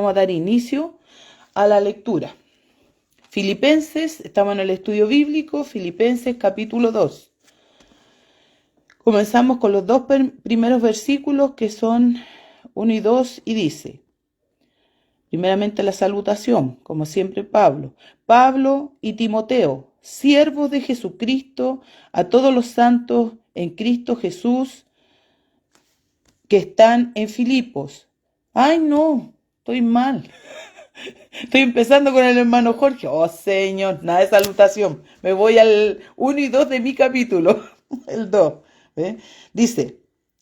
vamos a dar inicio a la lectura. Filipenses, estamos en el estudio bíblico, Filipenses capítulo 2. Comenzamos con los dos primeros versículos que son 1 y 2 y dice, primeramente la salutación, como siempre Pablo y Timoteo, siervos de Jesucristo, a todos los santos en Cristo Jesús que están en Filipos. Ay no, estoy mal. Estoy empezando con el hermano Jorge. Oh Señor, nada de salutación. Me voy al 1 y 2 de mi capítulo. El 2. Dice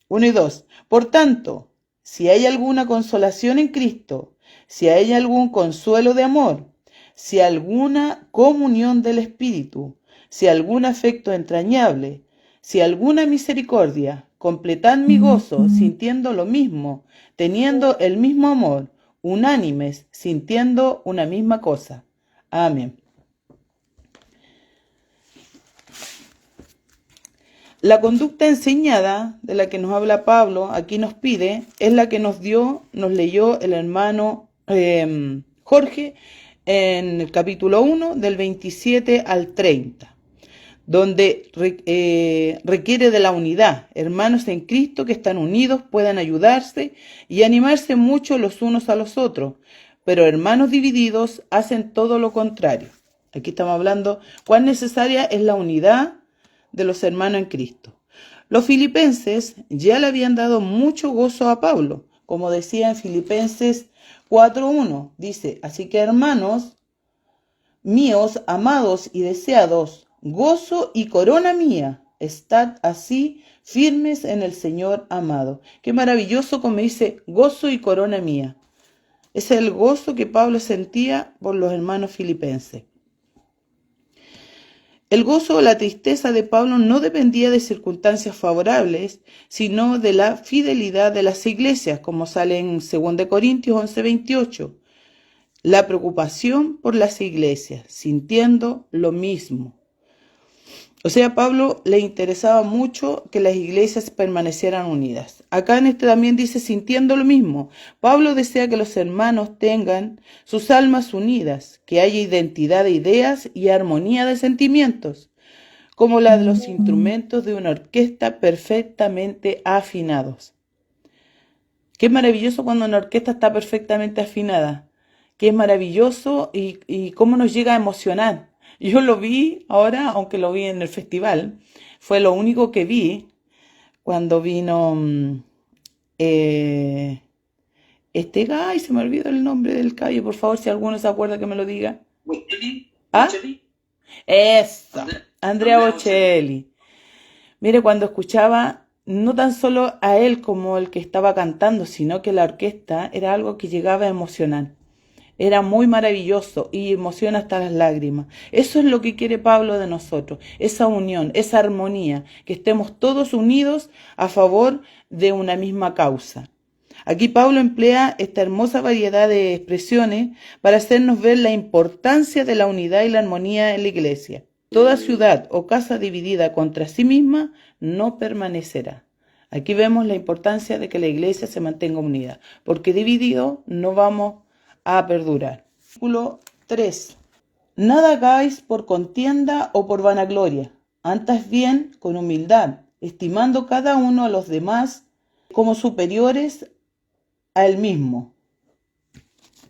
1 y 2. Por tanto, si hay alguna consolación en Cristo, si hay algún consuelo de amor, si alguna comunión del Espíritu, si algún afecto entrañable, si alguna misericordia, completad mi gozo sintiendo lo mismo, teniendo el mismo amor, unánimes, sintiendo una misma cosa. Amén. La conducta enseñada, de la que nos habla Pablo, aquí nos pide, es la que nos leyó el hermano Jorge en el capítulo 1, del 27 al 30, donde requiere de la unidad. Hermanos en Cristo que están unidos puedan ayudarse y animarse mucho los unos a los otros, pero hermanos divididos hacen todo lo contrario. Aquí estamos hablando cuán necesaria es la unidad de los hermanos en Cristo. Los filipenses ya le habían dado mucho gozo a Pablo, como decía en Filipenses 4:1, dice, así que hermanos míos, amados y deseados, gozo y corona mía, estad así firmes en el Señor amado. Qué maravilloso como dice, gozo y corona mía. Ese es el gozo que Pablo sentía por los hermanos filipenses. El gozo o la tristeza de Pablo no dependía de circunstancias favorables, sino de la fidelidad de las iglesias, como sale en 2 Corintios 11:28. La preocupación por las iglesias, sintiendo lo mismo. O sea, a Pablo le interesaba mucho que las iglesias permanecieran unidas. Acá en este también dice sintiendo lo mismo. Pablo desea que los hermanos tengan sus almas unidas, que haya identidad de ideas y armonía de sentimientos, como la de los instrumentos de una orquesta perfectamente afinados. Qué maravilloso cuando una orquesta está perfectamente afinada. Qué maravilloso y cómo nos llega a emocionar. Yo lo vi ahora, aunque lo vi en el festival, fue lo único que vi cuando vino ay, se me olvidó el nombre del gallo, por favor, si alguno se acuerda que me lo diga. ¿Ah? Eso, Andrea Bocelli. Mire, cuando escuchaba no tan solo a él como el que estaba cantando, sino que la orquesta era algo que llegaba a emocionar. Era muy maravilloso y emociona hasta las lágrimas. Eso es lo que quiere Pablo de nosotros, esa unión, esa armonía, que estemos todos unidos a favor de una misma causa. Aquí Pablo emplea esta hermosa variedad de expresiones para hacernos ver la importancia de la unidad y la armonía en la iglesia. Toda ciudad o casa dividida contra sí misma no permanecerá. Aquí vemos la importancia de que la iglesia se mantenga unida, porque dividido no vamos a perdurar. Versículo 3. Nada hagáis por contienda o por vanagloria, antes bien con humildad, estimando cada uno a los demás como superiores a él mismo.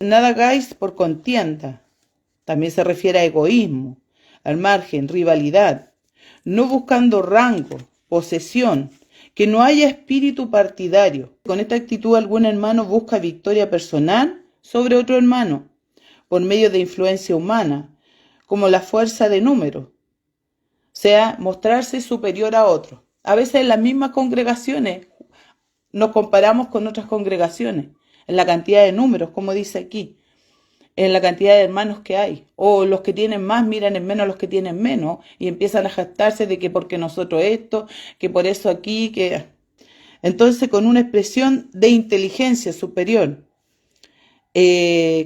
Nada hagáis por contienda, también se refiere a egoísmo, al margen, rivalidad, no buscando rango, posesión, que no haya espíritu partidario. Con esta actitud algún hermano busca victoria personal sobre otro hermano, por medio de influencia humana, como la fuerza de número, o sea, mostrarse superior a otro. A veces en las mismas congregaciones nos comparamos con otras congregaciones, en la cantidad de números, como dice aquí, en la cantidad de hermanos que hay, o los que tienen más miran en menos a los que tienen menos, y empiezan a jactarse de que porque nosotros esto, que por eso aquí, que... Entonces, con una expresión de inteligencia superior,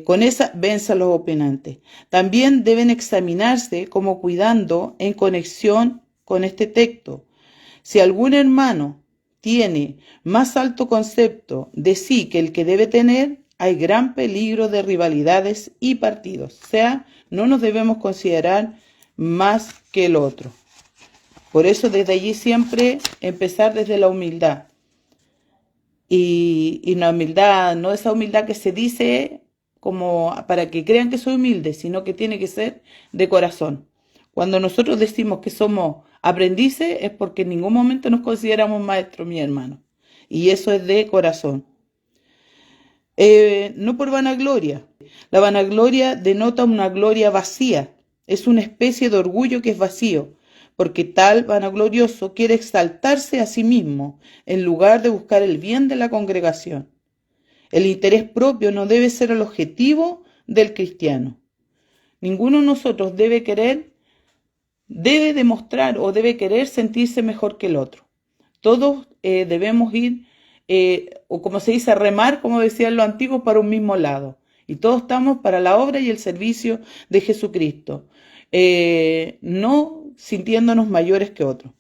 con esa vence a los opinantes. También deben examinarse como cuidando en conexión con este texto. Si algún hermano tiene más alto concepto de sí que el que debe tener, hay gran peligro de rivalidades y partidos. O sea, no nos debemos considerar más que el otro. Por eso desde allí siempre empezar desde la humildad. Y la humildad, no esa humildad que se dice como para que crean que soy humilde, sino que tiene que ser de corazón. Cuando nosotros decimos que somos aprendices es porque en ningún momento nos consideramos maestros, mi hermano. Y eso es de corazón. No por vanagloria. La vanagloria denota una gloria vacía. Es una especie de orgullo que es vacío, porque tal vanaglorioso quiere exaltarse a sí mismo en lugar de buscar el bien de la congregación. El interés propio no debe ser el objetivo del cristiano. Ninguno de nosotros debe demostrar o debe querer sentirse mejor que el otro. Todos debemos ir, o como se dice, remar, como decían los antiguos, para un mismo lado. Y todos estamos para la obra y el servicio de Jesucristo, no sintiéndonos mayores que otros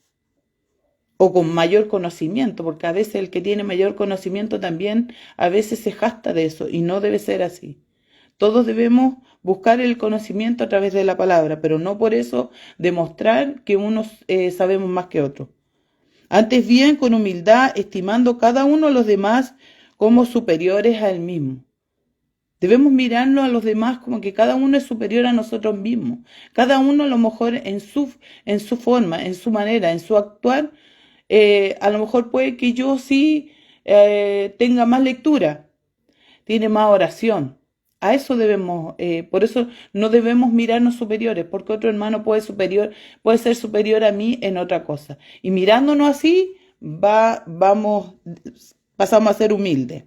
o con mayor conocimiento, porque a veces el que tiene mayor conocimiento también a veces se jacta de eso y no debe ser así. Todos debemos buscar el conocimiento a través de la palabra, pero no por eso demostrar que unos sabemos más que otros. Antes bien, con humildad, estimando cada uno a los demás como superiores a él mismo. Debemos mirarnos a los demás como que cada uno es superior a nosotros mismos. Cada uno a lo mejor en su forma, en su manera, en su actuar, a lo mejor puede que yo sí tenga más lectura, tiene más oración. A eso debemos, por eso no debemos mirarnos superiores, porque otro hermano puede ser superior a mí en otra cosa. Y mirándonos así, pasamos a ser humildes.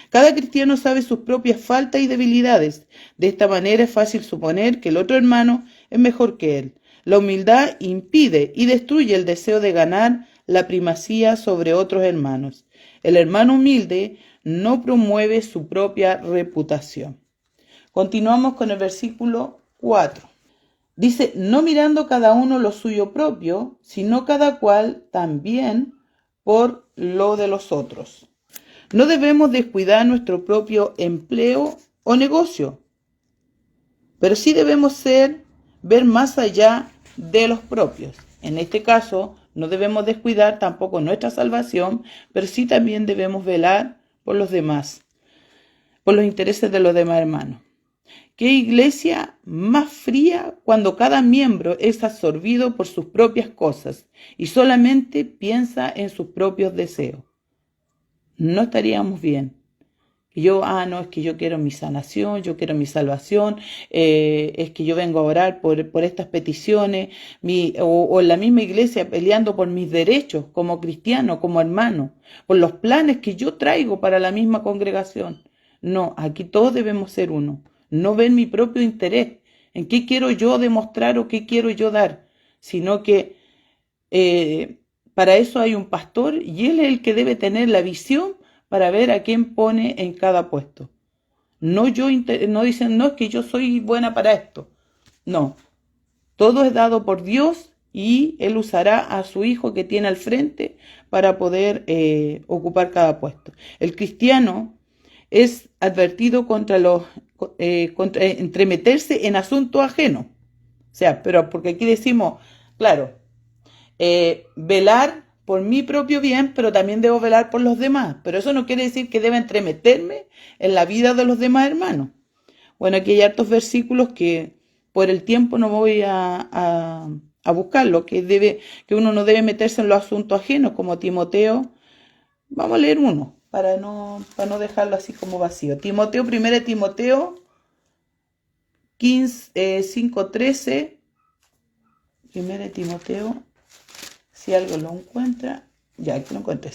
Cada cristiano sabe sus propias faltas y debilidades. De esta manera es fácil suponer que el otro hermano es mejor que él. La humildad impide y destruye el deseo de ganar la primacía sobre otros hermanos. El hermano humilde no promueve su propia reputación. Continuamos con el versículo 4. Dice, no mirando cada uno lo suyo propio, sino cada cual también por lo de los otros. No debemos descuidar nuestro propio empleo o negocio, pero sí debemos ver más allá de los propios. En este caso, no debemos descuidar tampoco nuestra salvación, pero sí también debemos velar por los demás, por los intereses de los demás hermanos. ¿Qué iglesia más fría cuando cada miembro es absorbido por sus propias cosas y solamente piensa en sus propios deseos? No estaríamos bien. No, es que yo quiero mi sanación, yo quiero mi salvación, es que yo vengo a orar por estas peticiones, o en la misma iglesia peleando por mis derechos como cristiano, como hermano, por los planes que yo traigo para la misma congregación. No, aquí todos debemos ser uno, no ver mi propio interés, en qué quiero yo demostrar o qué quiero yo dar, sino que para eso hay un pastor y él es el que debe tener la visión para ver a quién pone en cada puesto. No dicen, no, es que yo soy buena para esto. No, todo es dado por Dios y Él usará a su hijo que tiene al frente para poder ocupar cada puesto. El cristiano es advertido contra entremeterse en asuntos ajenos. O sea, pero porque aquí decimos, claro, velar por mi propio bien, pero también debo velar por los demás. Pero eso no quiere decir que deba entremeterme en la vida de los demás hermanos. Bueno, aquí hay hartos versículos que por el tiempo no voy a buscarlo, que uno no debe meterse en los asuntos ajenos, como Timoteo. Vamos a leer uno, para no dejarlo así como vacío. 1 Timoteo 5:13. 1 Timoteo, si algo lo encuentra, ya aquí lo encontré.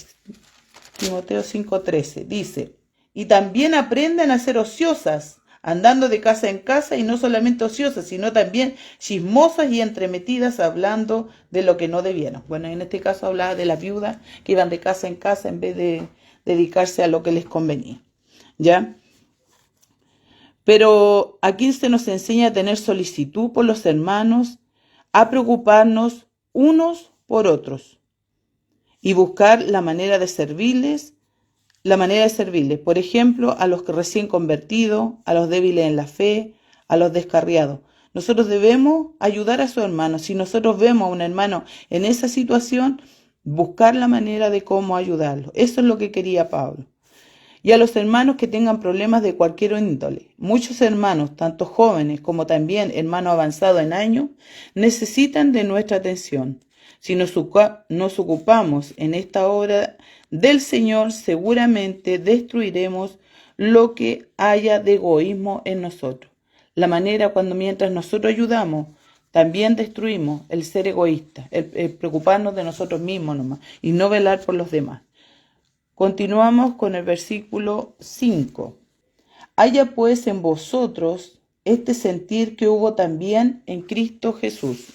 Timoteo 5:13 dice, y también aprendan a ser ociosas, andando de casa en casa, y no solamente ociosas, sino también chismosas y entremetidas, hablando de lo que no debieron. Bueno, en este caso hablaba de las viudas que iban de casa en casa en vez de dedicarse a lo que les convenía. ¿Ya? Pero aquí se nos enseña a tener solicitud por los hermanos, a preocuparnos unos por otros y buscar la manera de servirles la manera de servirles. Por ejemplo, a los que recién convertidos, a los débiles en la fe, a los descarriados. Nosotros debemos ayudar a su hermano. Si nosotros vemos a un hermano en esa situación, buscar la manera de cómo ayudarlo. Eso es lo que quería Pablo. Y a los hermanos que tengan problemas de cualquier índole. Muchos hermanos, tanto jóvenes como también hermanos avanzados en años, necesitan de nuestra atención. Si nos ocupamos en esta obra del Señor, seguramente destruiremos lo que haya de egoísmo en nosotros. La manera mientras nosotros ayudamos, también destruimos el ser egoísta, el preocuparnos de nosotros mismos nomás y no velar por los demás. Continuamos con el versículo 5. Haya pues en vosotros este sentir que hubo también en Cristo Jesús.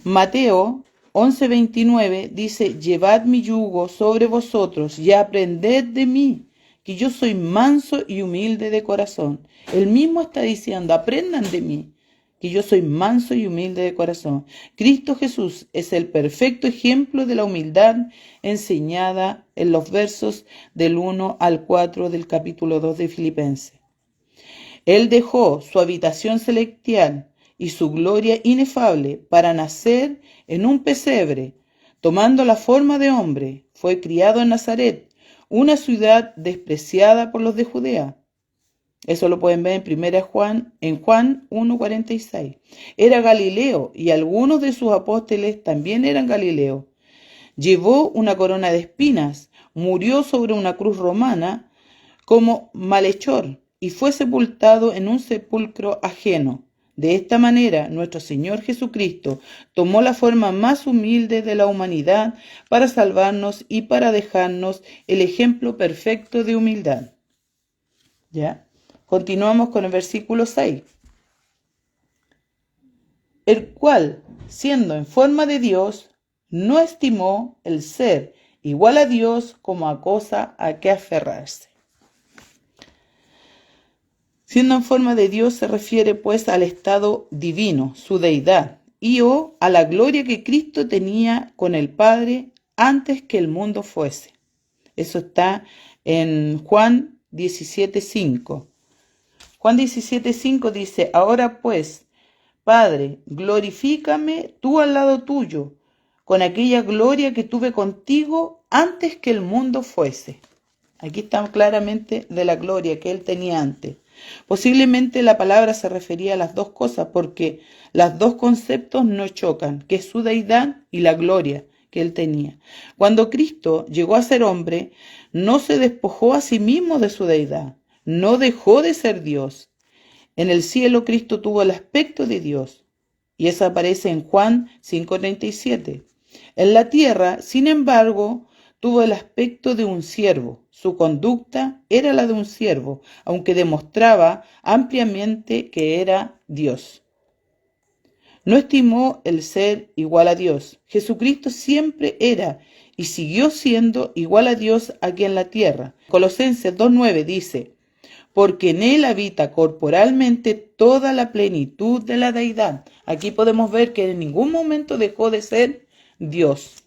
Mateo 11:29 dice, llevad mi yugo sobre vosotros y aprended de mí, que yo soy manso y humilde de corazón. Él mismo está diciendo, aprendan de mí, que yo soy manso y humilde de corazón. Cristo Jesús es el perfecto ejemplo de la humildad enseñada en los versos del 1 al 4 del capítulo 2 de Filipenses. Él dejó su habitación celestial y su gloria inefable para nacer en un pesebre, tomando la forma de hombre. Fue criado en Nazaret, una ciudad despreciada por los de Judea. Eso lo pueden ver en Juan 1:46. Era Galileo y algunos de sus apóstoles también eran galileos. Llevó una corona de espinas, murió sobre una cruz romana como malhechor y fue sepultado en un sepulcro ajeno. De esta manera, nuestro Señor Jesucristo tomó la forma más humilde de la humanidad para salvarnos y para dejarnos el ejemplo perfecto de humildad. ¿Ya? Continuamos con el versículo 6. El cual, siendo en forma de Dios, no estimó el ser igual a Dios como a cosa a que aferrarse. Siendo en forma de Dios se refiere pues al estado divino, su deidad, y o a la gloria que Cristo tenía con el Padre antes que el mundo fuese. Eso está en Juan 17:5. Juan 17:5 dice, ahora pues, Padre, glorifícame tú al lado tuyo, con aquella gloria que tuve contigo antes que el mundo fuese. Aquí está claramente de la gloria que él tenía antes. Posiblemente la palabra se refería a las dos cosas porque los dos conceptos no chocan, que es su deidad y la gloria que él tenía. Cuando Cristo llegó a ser hombre, no se despojó a sí mismo de su deidad, no dejó de ser Dios. En el cielo Cristo tuvo el aspecto de Dios y eso aparece en Juan 5:37. En la tierra, sin embargo, tuvo el aspecto de un siervo. Su conducta era la de un siervo, aunque demostraba ampliamente que era Dios. No estimó el ser igual a Dios. Jesucristo siempre era y siguió siendo igual a Dios aquí en la tierra. Colosenses 2:9 dice, porque en él habita corporalmente toda la plenitud de la deidad. Aquí podemos ver que en ningún momento dejó de ser Dios.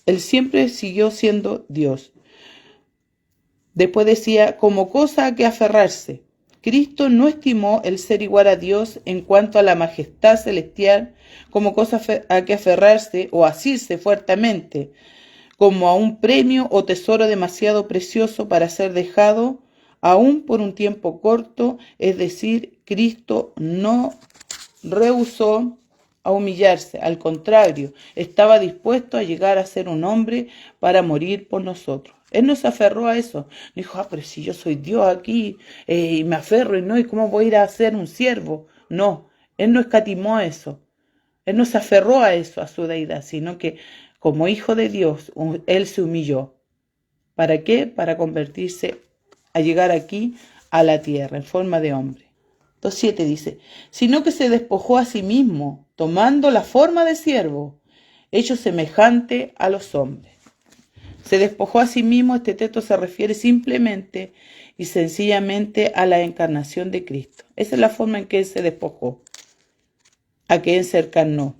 Él siempre siguió siendo Dios. Después decía, como cosa a que aferrarse. Cristo no estimó el ser igual a Dios en cuanto a la majestad celestial como cosa a que aferrarse o asirse fuertemente, como a un premio o tesoro demasiado precioso para ser dejado aún por un tiempo corto, es decir, Cristo no rehusó a humillarse, al contrario, estaba dispuesto a llegar a ser un hombre para morir por nosotros. Él no se aferró a eso, dijo, pero si yo soy Dios aquí y me aferro y cómo voy a ir a ser un siervo. No, él no escatimó eso, él no se aferró a eso, a su deidad, sino que como hijo de Dios, él se humilló. ¿Para qué? Para convertirse a llegar aquí a la tierra en forma de hombre. 2:7 dice, sino que se despojó a sí mismo, tomando la forma de siervo, hecho semejante a los hombres. Se despojó a sí mismo, este texto se refiere simplemente y sencillamente a la encarnación de Cristo. Esa es la forma en que él se despojó, a que él se encarnó.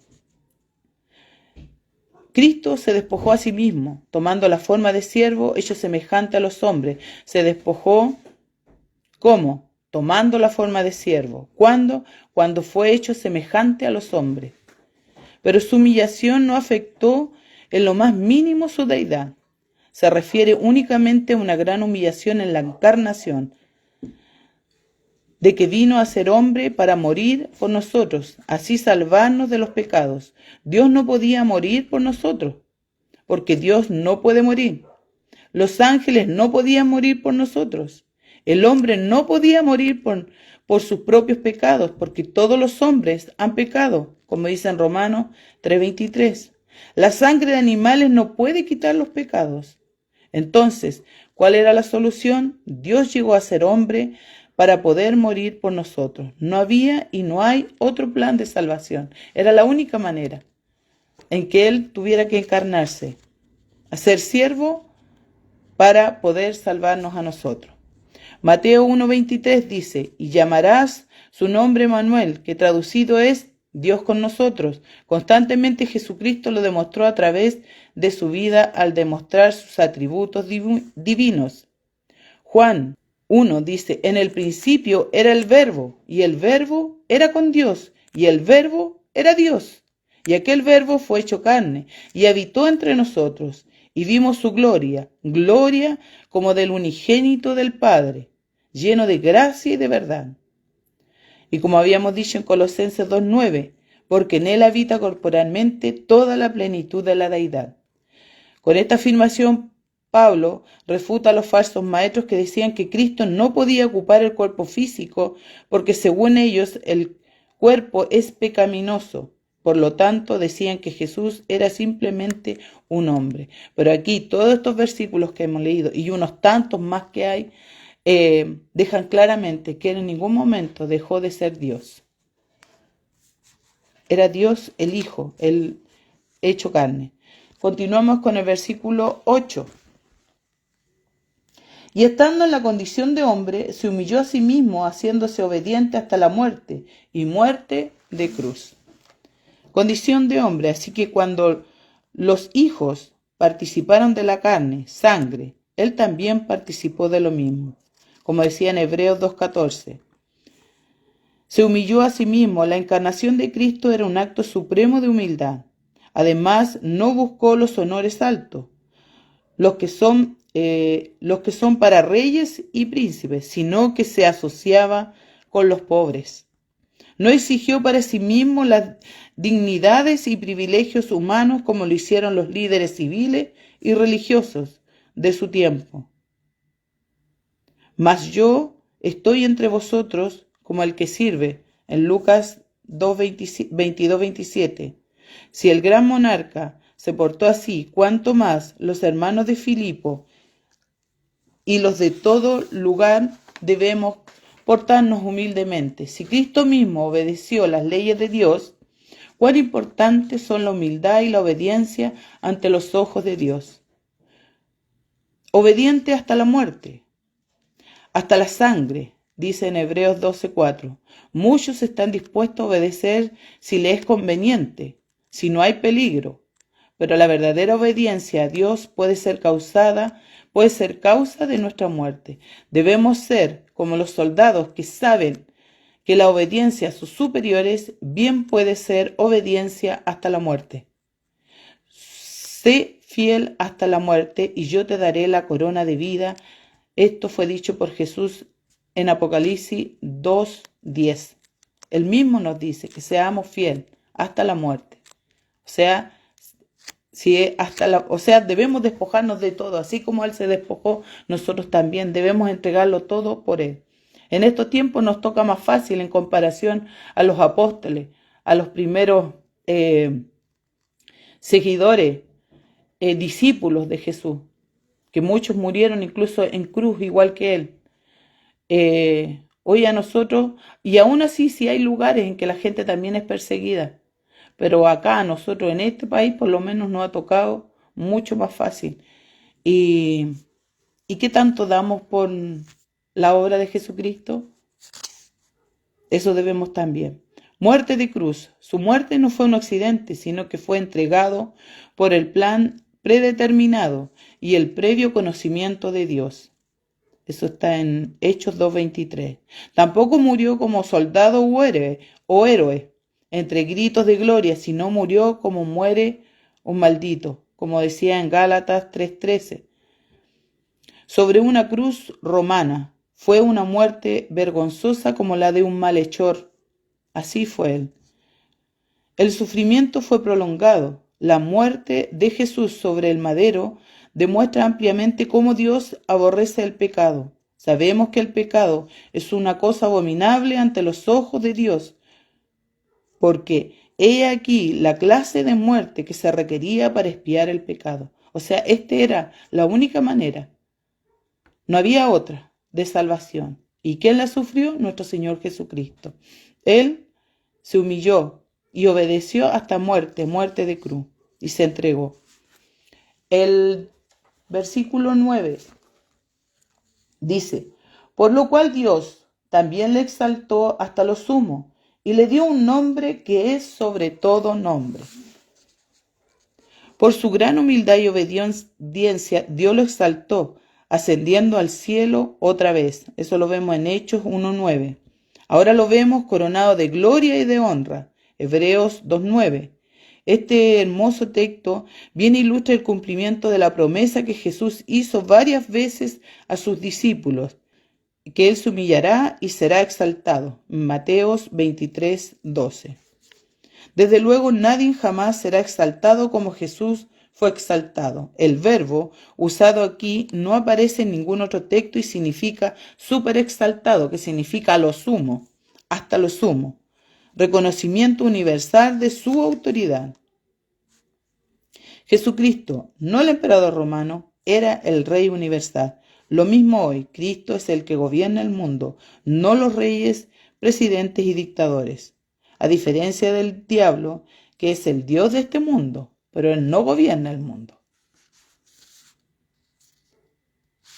Cristo se despojó a sí mismo, tomando la forma de siervo, hecho semejante a los hombres. Se despojó, ¿cómo? Tomando la forma de siervo. ¿Cuándo? Cuando fue hecho semejante a los hombres. Pero su humillación no afectó en lo más mínimo su deidad. Se refiere únicamente a una gran humillación en la encarnación, de que vino a ser hombre para morir por nosotros, así salvarnos de los pecados. Dios no podía morir por nosotros, porque Dios no puede morir. Los ángeles no podían morir por nosotros. El hombre no podía morir por sus propios pecados, porque todos los hombres han pecado, como dice en Romanos 3:23. La sangre de animales no puede quitar los pecados. Entonces, ¿cuál era la solución? Dios llegó a ser hombre para poder morir por nosotros. No había y no hay otro plan de salvación. Era la única manera en que Él tuviera que encarnarse, a ser siervo para poder salvarnos a nosotros. Mateo 1:23 dice, y llamarás su nombre Emmanuel, que traducido es Dios con nosotros. Constantemente Jesucristo lo demostró a través de su vida al demostrar sus atributos divinos. Juan 1 dice, en el principio era el Verbo, y el Verbo era con Dios, y el Verbo era Dios. Y aquel Verbo fue hecho carne, y habitó entre nosotros, y vimos su gloria, gloria como del unigénito del Padre, lleno de gracia y de verdad. Y como habíamos dicho en Colosenses 2:9, porque en él habita corporalmente toda la plenitud de la deidad. Con esta afirmación, Pablo refuta a los falsos maestros que decían que Cristo no podía ocupar el cuerpo físico porque según ellos el cuerpo es pecaminoso. Por lo tanto, decían que Jesús era simplemente un hombre. Pero aquí todos estos versículos que hemos leído y unos tantos más que hay, dejan claramente que en ningún momento dejó de ser Dios. Era Dios el Hijo, el hecho carne. Continuamos con el versículo 8. Y estando en la condición de hombre, se humilló a sí mismo, haciéndose obediente hasta la muerte, y muerte de cruz. Condición de hombre, así que cuando los hijos participaron de la carne, sangre, él también participó de lo mismo. Como decía en Hebreos 2:14. Se humilló a sí mismo. La encarnación de Cristo era un acto supremo de humildad. Además, no buscó los honores altos, los que son para reyes y príncipes, sino que se asociaba con los pobres. No exigió para sí mismo las dignidades y privilegios humanos como lo hicieron los líderes civiles y religiosos de su tiempo. Mas yo estoy entre vosotros como el que sirve, en Lucas 22:27. Si el gran monarca se portó así, cuánto más los hermanos de Filipo y los de todo lugar debemos portarnos humildemente. Si Cristo mismo obedeció las leyes de Dios, cuán importantes son la humildad y la obediencia ante los ojos de Dios. Obediente hasta la muerte, hasta la sangre, dice en Hebreos 12:4. Muchos están dispuestos a obedecer si les es conveniente, si no hay peligro, pero la verdadera obediencia a Dios puede ser causa de nuestra muerte. Debemos ser como los soldados que saben que la obediencia a sus superiores bien puede ser obediencia hasta la muerte. Sé fiel hasta la muerte y yo te daré la corona de vida. Esto fue dicho por Jesús en Apocalipsis 2:10. Él mismo nos dice que seamos fieles hasta la muerte. Debemos despojarnos de todo, así como Él se despojó, nosotros también debemos entregarlo todo por Él. En estos tiempos nos toca más fácil en comparación a los apóstoles, a los primeros seguidores, discípulos de Jesús, que muchos murieron incluso en cruz igual que Él. Hoy a nosotros, y aún así sí hay lugares en que la gente también es perseguida, pero acá a nosotros en este país por lo menos nos ha tocado mucho más fácil. ¿Y qué tanto damos por la obra de Jesucristo? Eso debemos también. Muerte de cruz. Su muerte no fue un accidente, sino que fue entregado por el plan predeterminado y el previo conocimiento de Dios. Eso está en Hechos 2:23. Tampoco murió como soldado o héroe, entre gritos de gloria, sino murió como muere un maldito, como decía en Gálatas 3:13. Sobre una cruz romana. Fue una muerte vergonzosa como la de un malhechor. Así fue él. El sufrimiento fue prolongado. La muerte de Jesús sobre el madero demuestra ampliamente cómo Dios aborrece el pecado. Sabemos que el pecado es una cosa abominable ante los ojos de Dios, porque he aquí la clase de muerte que se requería para expiar el pecado. O sea, esta era la única manera. No había otra de salvación. ¿Y quién la sufrió? Nuestro Señor Jesucristo. Él se humilló y obedeció hasta muerte de cruz, y se entregó. El versículo 9 dice: por lo cual Dios también le exaltó hasta lo sumo, y le dio un nombre que es sobre todo nombre. Por su gran humildad y obediencia, Dios lo exaltó, ascendiendo al cielo otra vez. Eso lo vemos en Hechos 1:9. Ahora lo vemos coronado de gloria y de honra. Hebreos 2:9. Este hermoso texto viene a ilustrar el cumplimiento de la promesa que Jesús hizo varias veces a sus discípulos, que Él se humillará y será exaltado. Mateos 23:12. Desde luego nadie jamás será exaltado como Jesús fue exaltado. El verbo usado aquí no aparece en ningún otro texto y significa súper exaltado, que significa a lo sumo, hasta lo sumo. Reconocimiento universal de su autoridad. Jesucristo, no el emperador romano, era el Rey universal. Lo mismo hoy, Cristo es el que gobierna el mundo, no los reyes, presidentes y dictadores. A diferencia del diablo, que es el Dios de este mundo, pero él no gobierna el mundo.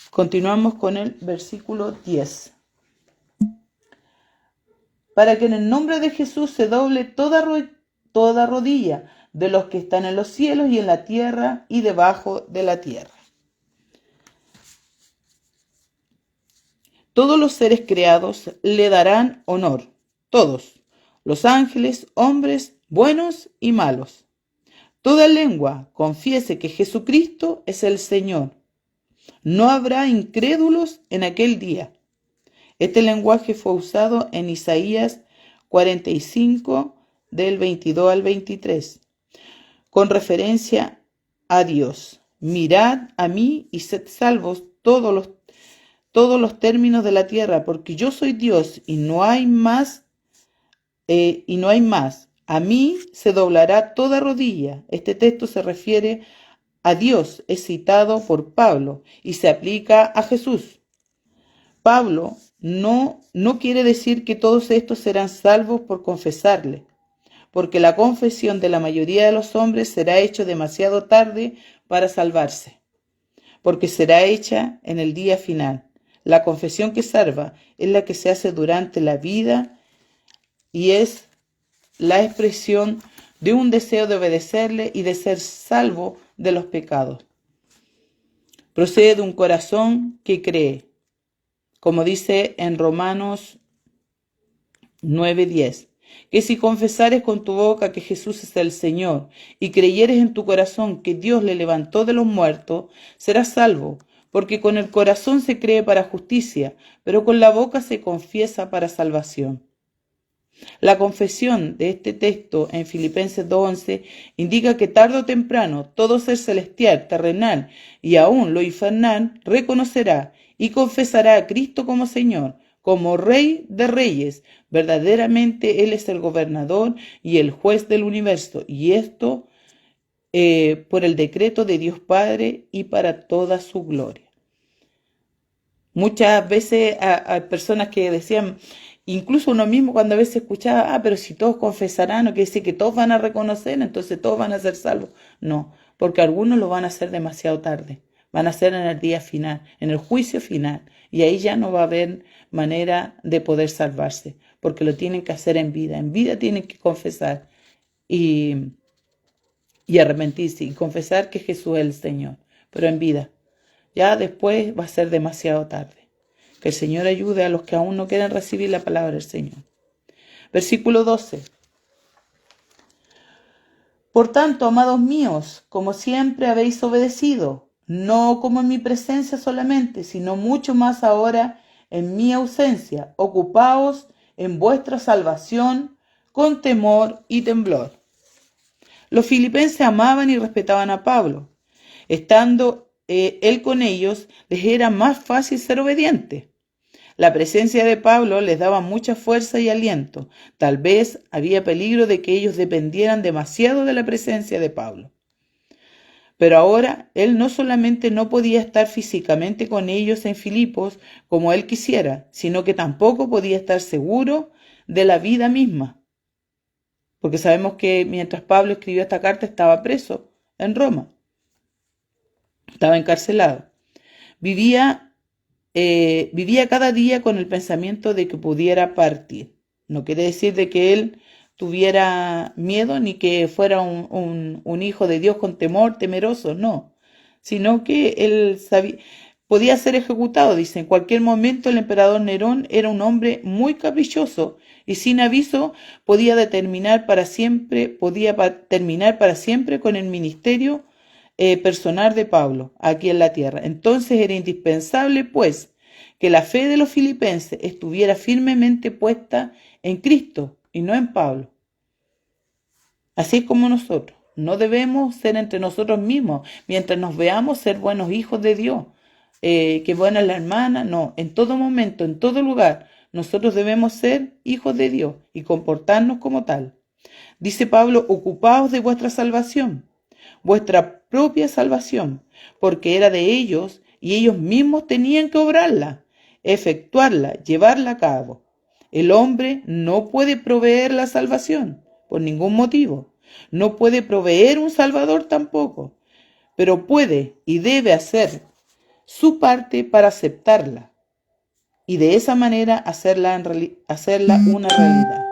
Continuamos con el versículo 10. Para que en el nombre de Jesús se doble toda rodilla de los que están en los cielos y en la tierra y debajo de la tierra. Todos los seres creados le darán honor, todos, los ángeles, hombres, buenos y malos. Toda lengua confiese que Jesucristo es el Señor. No habrá incrédulos en aquel día. Este lenguaje fue usado en Isaías 45, del 22 al 23, con referencia a Dios. Mirad a mí y sed salvos todos los términos de la tierra, porque yo soy Dios y no hay más. A mí se doblará toda rodilla. Este texto se refiere a Dios, es citado por Pablo y se aplica a Jesús. Pablo no quiere decir que todos estos serán salvos por confesarle, porque la confesión de la mayoría de los hombres será hecha demasiado tarde para salvarse, porque será hecha en el día final. La confesión que salva es la que se hace durante la vida y es la expresión de un deseo de obedecerle y de ser salvo de los pecados. Procede de un corazón que cree, como dice en Romanos 9:10, que si confesares con tu boca que Jesús es el Señor y creyeres en tu corazón que Dios le levantó de los muertos, serás salvo, porque con el corazón se cree para justicia, pero con la boca se confiesa para salvación. La confesión de este texto en Filipenses 2:11 indica que tarde o temprano todo ser celestial, terrenal y aún lo infernal reconocerá y confesará a Cristo como Señor, como Rey de Reyes. Verdaderamente Él es el gobernador y el juez del universo, y esto por el decreto de Dios Padre y para toda su gloria. Muchas veces hay personas que decían, incluso uno mismo cuando a veces escuchaba, pero si todos confesarán, no quiere decir que todos van a reconocer, entonces todos van a ser salvos. No, porque algunos lo van a hacer demasiado tarde, Van a ser en el día final, en el juicio final. Y ahí ya no va a haber manera de poder salvarse, porque lo tienen que hacer en vida. En vida tienen que confesar y arrepentirse y confesar que Jesús es el Señor, pero en vida. Ya después va a ser demasiado tarde. Que el Señor ayude a los que aún no quieren recibir la palabra del Señor. Versículo 12. Por tanto, amados míos, como siempre habéis obedecido, no como en mi presencia solamente, sino mucho más ahora en mi ausencia, ocupaos en vuestra salvación con temor y temblor. Los filipenses amaban y respetaban a Pablo. Estando él con ellos, les era más fácil ser obedientes. La presencia de Pablo les daba mucha fuerza y aliento. Tal vez había peligro de que ellos dependieran demasiado de la presencia de Pablo. Pero ahora él no solamente no podía estar físicamente con ellos en Filipos como él quisiera, sino que tampoco podía estar seguro de la vida misma. Porque sabemos que mientras Pablo escribió esta carta estaba preso en Roma. Estaba encarcelado. Vivía cada día con el pensamiento de que pudiera partir. No quiere decir de que él tuviera miedo ni que fuera un hijo de Dios con temor, temeroso, no. Sino que él podía ser ejecutado. Dice, en cualquier momento el emperador Nerón era un hombre muy caprichoso y sin aviso podía terminar para siempre con el ministerio personal de Pablo aquí en la tierra. Entonces era indispensable, pues, que la fe de los filipenses estuviera firmemente puesta en Cristo y no en Pablo. Así es como nosotros. No debemos ser entre nosotros mismos, mientras nos veamos ser buenos hijos de Dios. Que buena es la hermana, no. En todo momento, en todo lugar, nosotros debemos ser hijos de Dios y comportarnos como tal. Dice Pablo, ocupaos de vuestra salvación, vuestra propia salvación, porque era de ellos y ellos mismos tenían que obrarla, efectuarla, llevarla a cabo. El hombre no puede proveer la salvación por ningún motivo. No puede proveer un salvador tampoco, pero puede y debe hacer su parte para aceptarla y de esa manera hacerla una realidad.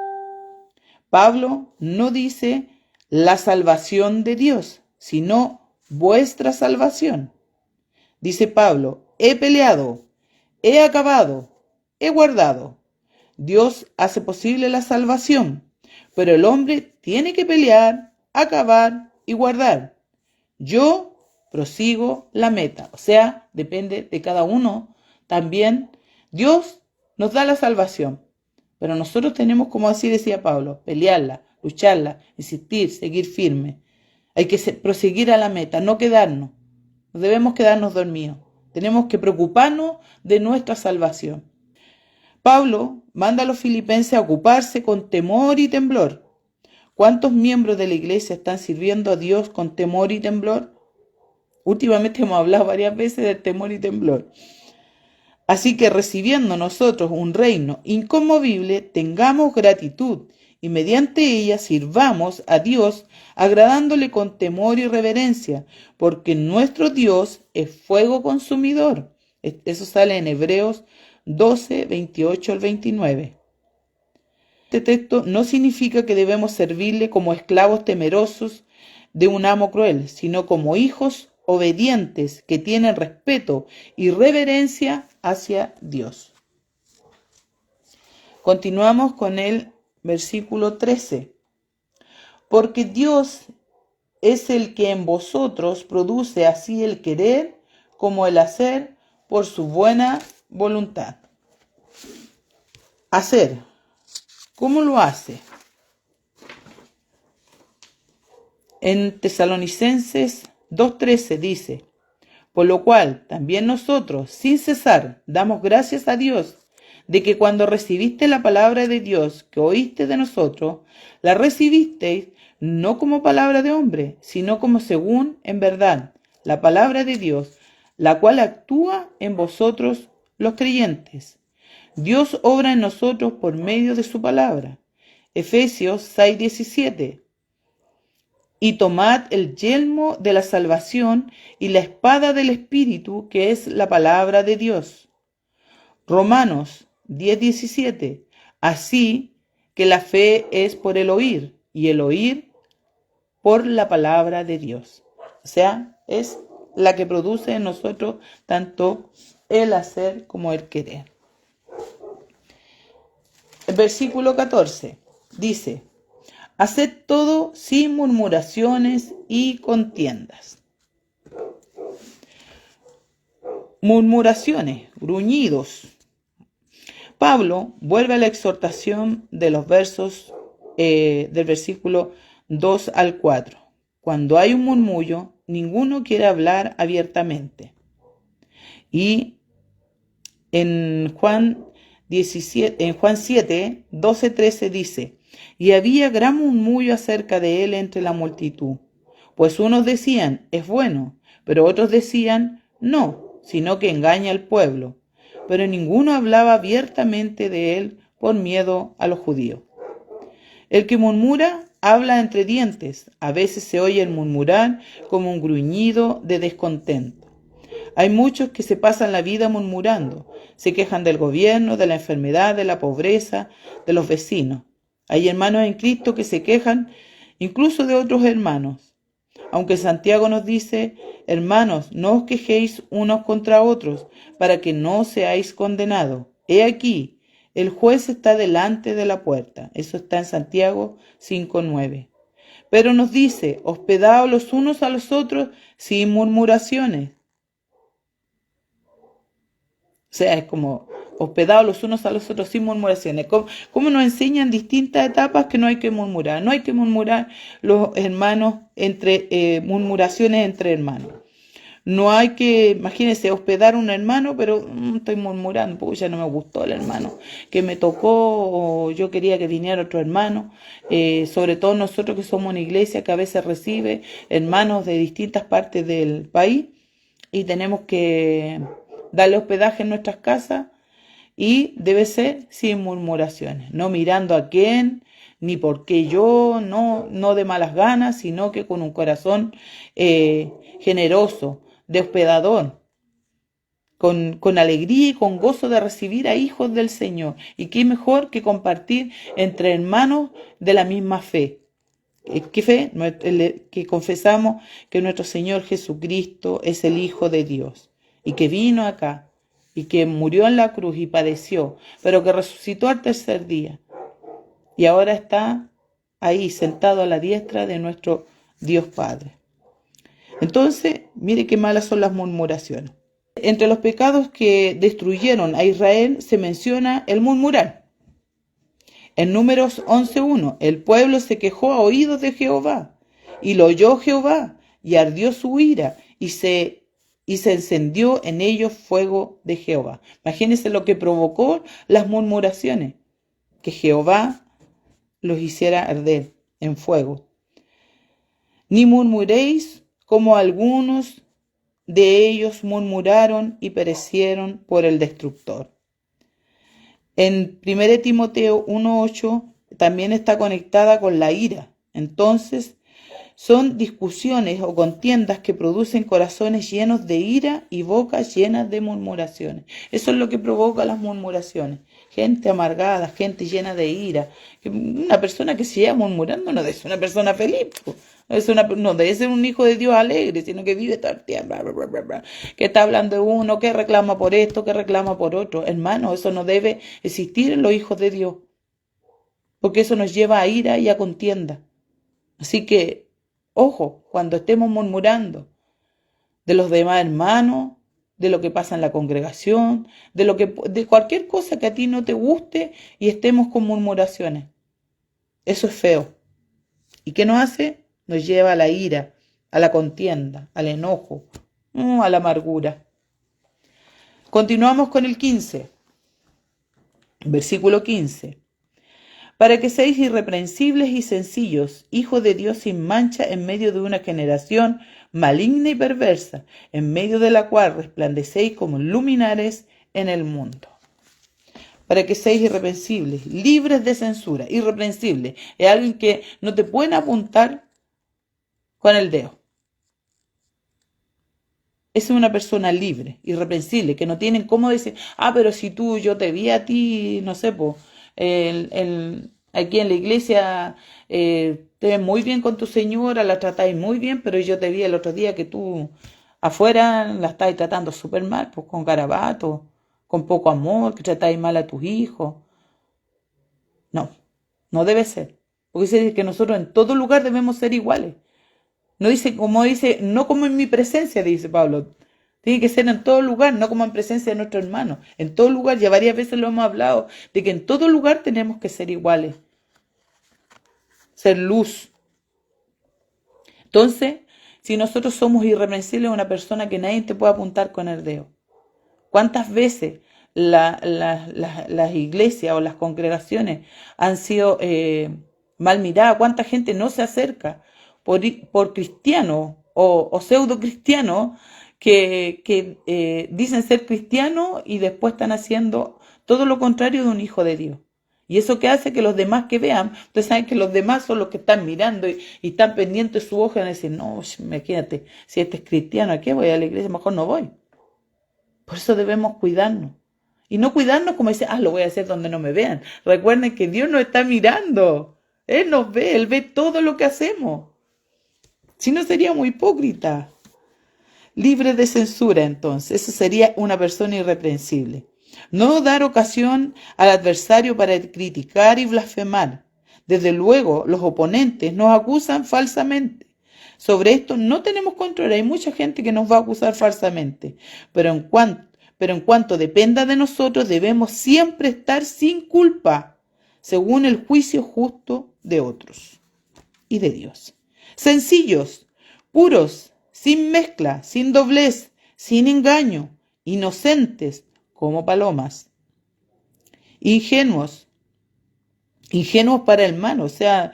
Pablo no dice la salvación de Dios, sino vuestra salvación. Dice Pablo, he peleado, he acabado, he guardado. Dios hace posible la salvación, pero el hombre tiene que pelear, acabar y guardar. Yo prosigo la meta, o sea, depende de cada uno. También Dios nos da la salvación, pero nosotros tenemos, como así decía Pablo, pelearla, lucharla, insistir, seguir firme. Hay que proseguir a la meta, no quedarnos. No debemos quedarnos dormidos. Tenemos que preocuparnos de nuestra salvación. Pablo manda a los filipenses a ocuparse con temor y temblor. ¿Cuántos miembros de la iglesia están sirviendo a Dios con temor y temblor? Últimamente hemos hablado varias veces del temor y temblor. Así que recibiendo nosotros un reino inconmovible, tengamos gratitud y mediante ella sirvamos a Dios agradándole con temor y reverencia, porque nuestro Dios es fuego consumidor. Eso sale en Hebreos 12, 28 al 29. Este texto no significa que debemos servirle como esclavos temerosos de un amo cruel, sino como hijos obedientes que tienen respeto y reverencia hacia Dios. Continuamos con el versículo 13. Porque Dios es el que en vosotros produce así el querer como el hacer por su buena voluntad. Hacer. ¿Cómo lo hace? En Tesalonicenses 2:13 dice, por lo cual también nosotros, sin cesar, damos gracias a Dios de que cuando recibiste la palabra de Dios que oíste de nosotros, la recibisteis no como palabra de hombre, sino como según en verdad la palabra de Dios, la cual actúa en vosotros los creyentes. Dios obra en nosotros por medio de su palabra. Efesios 6:17. y tomad el yelmo de la salvación y la espada del Espíritu, que es la palabra de Dios. Romanos 10:17. Así que la fe es por el oír, y el oír por la palabra de Dios. O sea, es la que produce en nosotros tanto el hacer como el querer. El versículo 14 dice: haced todo sin murmuraciones y contiendas. Murmuraciones, gruñidos. Pablo vuelve a la exhortación de los versos del versículo 2 al 4. Cuando hay un murmullo, ninguno quiere hablar abiertamente. Y en Juan 7, 12, 13 dice: y había gran murmullo acerca de él entre la multitud, pues unos decían, es bueno, pero otros decían, no, sino que engaña al pueblo. Pero ninguno hablaba abiertamente de él por miedo a los judíos. El que murmura habla entre dientes, a veces se oye el murmurar como un gruñido de descontento. Hay muchos que se pasan la vida murmurando, se quejan del gobierno, de la enfermedad, de la pobreza, de los vecinos. Hay hermanos en Cristo que se quejan incluso de otros hermanos. Aunque Santiago nos dice, hermanos, no os quejéis unos contra otros, para que no seáis condenados. He aquí, el juez está delante de la puerta. Eso está en Santiago 5:9. Pero nos dice, hospedaos los unos a los otros sin murmuraciones. O sea, es como hospedados los unos a los otros sin murmuraciones. ¿Cómo nos enseñan distintas etapas que no hay que murmurar? No hay que murmurar los hermanos murmuraciones entre hermanos. No hay que, imagínense, hospedar a un hermano, pero estoy murmurando, porque ya no me gustó el hermano que me tocó, o yo quería que viniera otro hermano. Sobre todo nosotros que somos una iglesia que a veces recibe hermanos de distintas partes del país y tenemos que darle hospedaje en nuestras casas, y debe ser sin murmuraciones, no mirando a quién, ni por qué yo, no de malas ganas, sino que con un corazón generoso, de hospedador, con alegría y con gozo de recibir a hijos del Señor. Y qué mejor que compartir entre hermanos de la misma fe. ¿Qué fe? Que confesamos que nuestro Señor Jesucristo es el Hijo de Dios y que vino acá y que murió en la cruz y padeció, pero que resucitó al tercer día y ahora está ahí sentado a la diestra de nuestro Dios Padre. Entonces, mire qué malas son las murmuraciones. Entre los pecados que destruyeron a Israel se menciona el murmurar. En Números 11:1, el pueblo se quejó a oídos de Jehová, y lo oyó Jehová, y ardió su ira, y se encendió en ellos fuego de Jehová. Imagínense lo que provocó las murmuraciones, que Jehová los hiciera arder en fuego. Ni murmuréis como algunos de ellos murmuraron y perecieron por el destructor. En 1 Timoteo 1:8 también está conectada con la ira. Entonces, son discusiones o contiendas que producen corazones llenos de ira y bocas llenas de murmuraciones. Eso es lo que provoca las murmuraciones. Gente amargada, gente llena de ira. Una persona que se lleva murmurando no es una persona feliz. No debe ser un hijo de Dios alegre, sino que vive todo el tiempo, bla, bla, bla, bla, que está hablando de uno, que reclama por esto, que reclama por otro. Hermano, eso no debe existir en los hijos de Dios, porque eso nos lleva a ira y a contienda. Así que, ojo, cuando estemos murmurando de los demás hermanos, de lo que pasa en la congregación, de cualquier cosa que a ti no te guste y estemos con murmuraciones. Eso es feo. ¿Y qué nos hace? Nos lleva a la ira, a la contienda, al enojo, a la amargura. Continuamos con el 15. Versículo 15. Para que seáis irreprensibles y sencillos, hijos de Dios sin mancha en medio de una generación maligna y perversa, en medio de la cual resplandecéis como luminares en el mundo. Para que seáis irreprensibles, libres de censura. Irreprensible es alguien que no te pueden apuntar con el dedo. Es una persona libre, irreprensible, que no tienen cómo decir, pero si yo te vi a ti, no sé, pues, aquí en la iglesia te ves muy bien con tu señora, la tratáis muy bien, pero yo te vi el otro día que tú afuera la estáis tratando súper mal, pues con garabatos, con poco amor, que tratáis mal a tus hijos. No, no debe ser. Porque dice que nosotros en todo lugar debemos ser iguales. No dice, no como en mi presencia, dice Pablo. Tiene que ser en todo lugar, no como en presencia de nuestro hermano. En todo lugar, ya varias veces lo hemos hablado, de que en todo lugar tenemos que ser iguales. Ser luz. Entonces, si nosotros somos irreprensibles, una persona que nadie te puede apuntar con el dedo. ¿Cuántas veces las iglesias o las congregaciones han sido mal miradas? ¿Cuánta gente no se acerca por cristianos o pseudo cristianos que dicen ser cristianos y después están haciendo todo lo contrario de un hijo de Dios? Y eso que hace que los demás que vean, ustedes saben que los demás son los que están mirando y están pendientes de su ojo y van a decir, no, imagínate, si este es cristiano, ¿a qué voy a la iglesia? Mejor no voy. Por eso debemos cuidarnos. Y no cuidarnos como dice, lo voy a hacer donde no me vean. Recuerden que Dios nos está mirando. Él nos ve, Él ve todo lo que hacemos. Si no, seríamos hipócritas. Libre de censura, entonces. Eso sería una persona irreprensible. No dar ocasión al adversario para criticar y blasfemar. Desde luego, los oponentes nos acusan falsamente. Sobre esto no tenemos control. Hay mucha gente que nos va a acusar falsamente. Pero en cuanto dependa de nosotros, debemos siempre estar sin culpa, según el juicio justo de otros y de Dios. Sencillos, puros, sin mezcla, sin doblez, sin engaño, inocentes como palomas, ingenuos para el mal, o sea,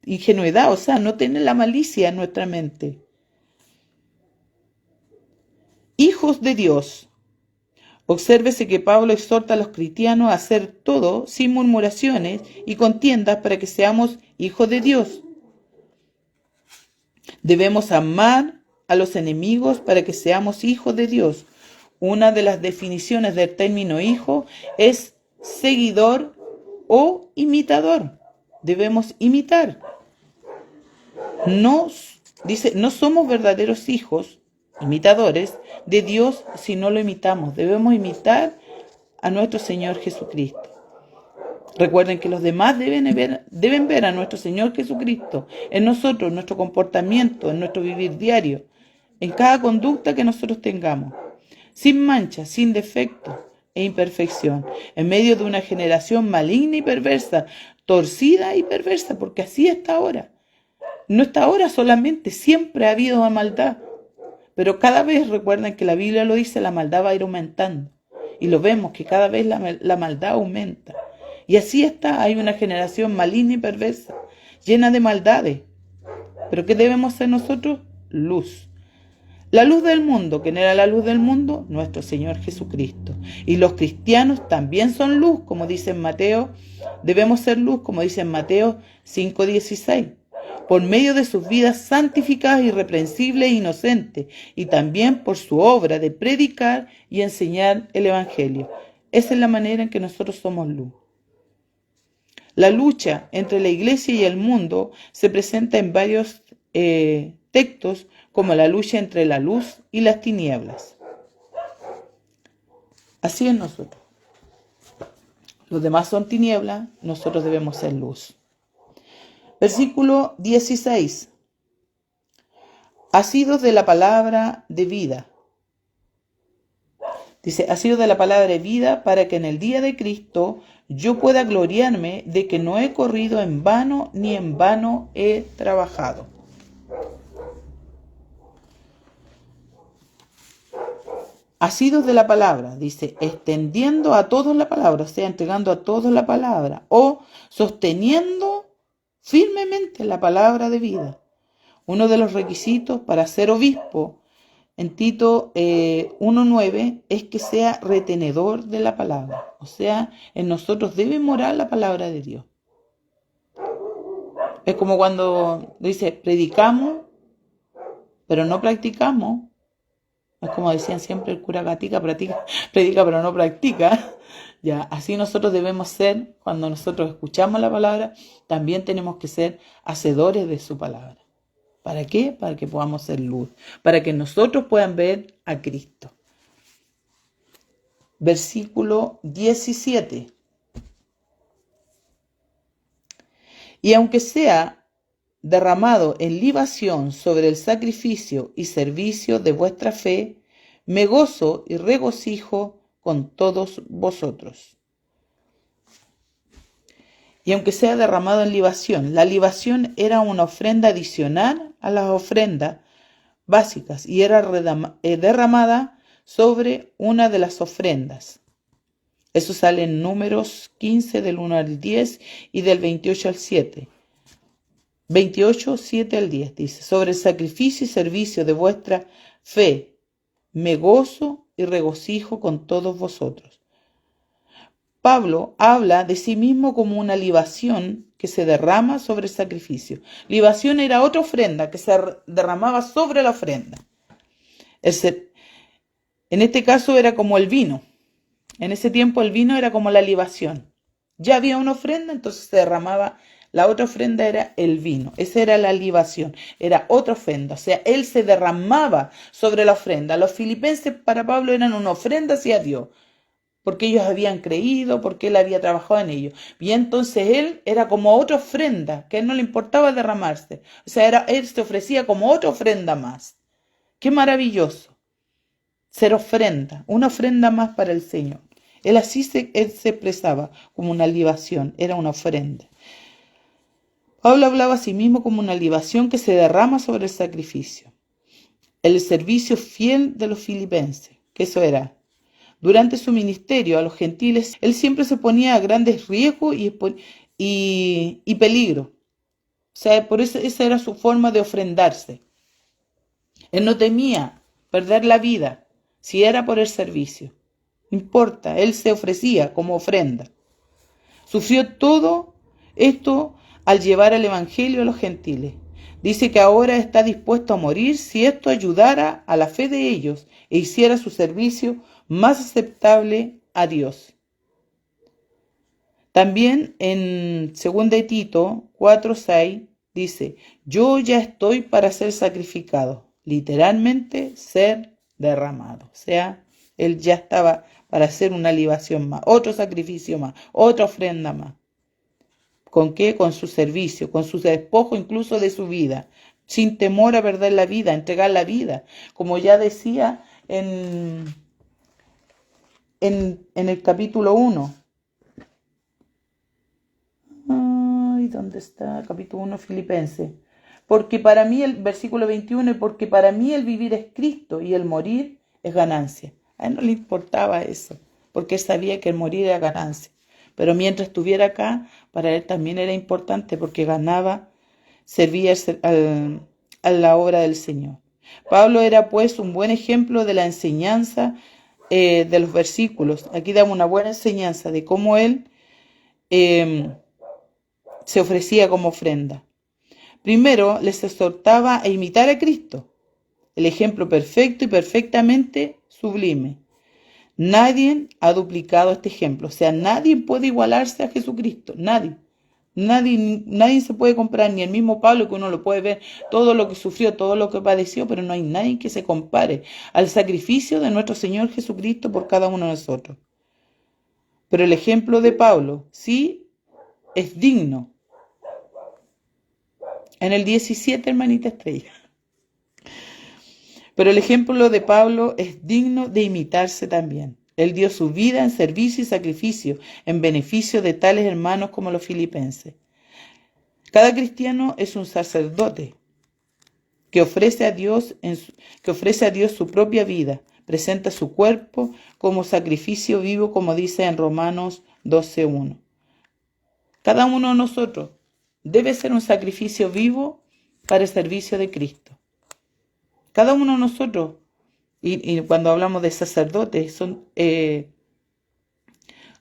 ingenuidad, o sea, no tener la malicia en nuestra mente. Hijos de Dios. Obsérvese que Pablo exhorta a los cristianos a hacer todo sin murmuraciones y contiendas para que seamos hijos de Dios. Debemos amar a los enemigos para que seamos hijos de Dios. Una de las definiciones del término hijo es seguidor o imitador. Debemos imitar. Dice, no somos verdaderos hijos, imitadores de Dios si no lo imitamos. Debemos imitar a nuestro Señor Jesucristo. Recuerden que los demás deben ver a nuestro Señor Jesucristo en nosotros, en nuestro comportamiento, en nuestro vivir diario, en cada conducta que nosotros tengamos, sin mancha, sin defecto e imperfección, en medio de una generación maligna y perversa, torcida y perversa, porque así está ahora. No está ahora solamente, siempre ha habido maldad, pero cada vez, recuerden que la Biblia lo dice, la maldad va a ir aumentando, y lo vemos que cada vez la maldad aumenta. Y así está, hay una generación maligna y perversa, llena de maldades. ¿Pero qué debemos ser nosotros? Luz. La luz del mundo. ¿Quién era la luz del mundo? Nuestro Señor Jesucristo. Y los cristianos también son luz, como dice en Mateo. Debemos ser luz, como dice en Mateo 5:16. Por medio de sus vidas santificadas, irreprensibles e inocentes. Y también por su obra de predicar y enseñar el Evangelio. Esa es la manera en que nosotros somos luz. La lucha entre la iglesia y el mundo se presenta en varios textos como la lucha entre la luz y las tinieblas. Así es nosotros. Los demás son tinieblas, nosotros debemos ser luz. Versículo 16. Asidos de la palabra de vida. Dice, asidos de la palabra de vida para que en el día de Cristo yo pueda gloriarme de que no he corrido en vano ni en vano he trabajado. Asidos de la palabra, dice, extendiendo a todos la palabra, o sea, entregando a todos la palabra, o sosteniendo firmemente la palabra de vida. Uno de los requisitos para ser obispo en Tito 1:9 es que sea retenedor de la palabra. O sea, en nosotros debe morar la palabra de Dios. Es como cuando dice, predicamos pero no practicamos. Es como decían siempre, el cura Gatica predica pero no practica. Ya, así nosotros debemos ser cuando nosotros escuchamos la palabra, también tenemos que ser hacedores de su palabra. ¿Para qué? Para que podamos ser luz, para que nosotros puedan ver a Cristo. Versículo 17. Y aunque sea derramado en libación sobre el sacrificio y servicio de vuestra fe, me gozo y regocijo con todos vosotros. Y aunque sea derramado en libación, la libación era una ofrenda adicional a las ofrendas básicas y era derramada sobre una de las ofrendas. Eso sale en Números 15 del 1 al 10 y del 28 al 7. 28, 7 al 10 dice: sobre el sacrificio y servicio de vuestra fe me gozo y regocijo con todos vosotros. Pablo habla de sí mismo como una libación que se derrama sobre el sacrificio. Libación era otra ofrenda que se derramaba sobre la ofrenda. En este caso era como el vino. En ese tiempo el vino era como la libación. Ya había una ofrenda, entonces se derramaba. La otra ofrenda era el vino. Esa era la libación. Era otra ofrenda. O sea, él se derramaba sobre la ofrenda. Los filipenses para Pablo eran una ofrenda hacia Dios, porque ellos habían creído, porque él había trabajado en ello. Y entonces él era como otra ofrenda, que a él no le importaba derramarse. O sea, él se ofrecía como otra ofrenda más. ¡Qué maravilloso! Ser ofrenda, una ofrenda más para el Señor. Él se expresaba como una libación, era una ofrenda. Pablo hablaba a sí mismo como una libación que se derrama sobre el sacrificio. El servicio fiel de los filipenses, que eso era. Durante su ministerio a los gentiles, él siempre se ponía a grandes riesgos y peligro. O sea, por eso esa era su forma de ofrendarse. Él no temía perder la vida si era por el servicio. No importa, él se ofrecía como ofrenda. Sufrió todo esto al llevar el evangelio a los gentiles. Dice que ahora está dispuesto a morir si esto ayudara a la fe de ellos e hiciera su servicio más aceptable a Dios. También en 2 de Tito 4:6 dice: yo ya estoy para ser sacrificado, literalmente ser derramado. O sea, él ya estaba para hacer una libación más, otro sacrificio más, otra ofrenda más. ¿Con qué? Con su servicio, con su despojo incluso de su vida, sin temor a perder la vida, a entregar la vida, como ya decía en el capítulo 1. Ay, ¿dónde está? Capítulo 1, Filipenses. Porque para mí, el versículo 21, porque para mí el vivir es Cristo y el morir es ganancia. A él no le importaba eso, porque él sabía que el morir era ganancia. Pero mientras estuviera acá, para él también era importante, porque ganaba, servía a la obra del Señor. Pablo era pues un buen ejemplo de la enseñanza de los versículos. Aquí damos una buena enseñanza de cómo él se ofrecía como ofrenda. Primero, les exhortaba a imitar a Cristo, el ejemplo perfecto y perfectamente sublime. Nadie ha duplicado este ejemplo, o sea, nadie puede igualarse a Jesucristo, nadie. Nadie se puede comparar, ni el mismo Pablo, que uno lo puede ver, todo lo que sufrió, todo lo que padeció, pero no hay nadie que se compare al sacrificio de nuestro Señor Jesucristo por cada uno de nosotros. Pero el ejemplo de Pablo sí es digno. En el 17, hermanita Estrella. Pero el ejemplo de Pablo es digno de imitarse también. Él dio su vida en servicio y sacrificio en beneficio de tales hermanos como los filipenses. Cada cristiano es un sacerdote que ofrece a Dios su propia vida, presenta su cuerpo como sacrificio vivo, como dice en Romanos 12:1. Cada uno de nosotros debe ser un sacrificio vivo para el servicio de Cristo. Cada uno de nosotros, y cuando hablamos de sacerdotes, lo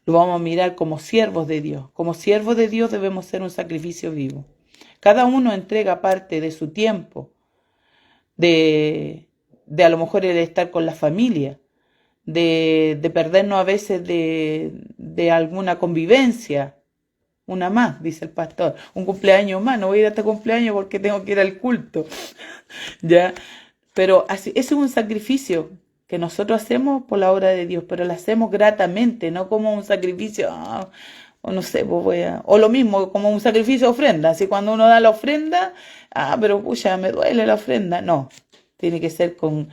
vamos a mirar como siervos de Dios. Como siervos de Dios debemos ser un sacrificio vivo. Cada uno entrega parte de su tiempo, de a lo mejor el estar con la familia, de perdernos a veces de alguna convivencia. Una más, dice el pastor, un cumpleaños más, no voy a ir a este cumpleaños porque tengo que ir al culto, ¿ya? Pero así, ese es un sacrificio que nosotros hacemos por la obra de Dios, pero lo hacemos gratamente, no como un sacrificio, o no sé, pues o lo mismo, como un sacrificio de ofrenda, así cuando uno da la ofrenda, pero pucha, me duele la ofrenda, no, tiene que ser con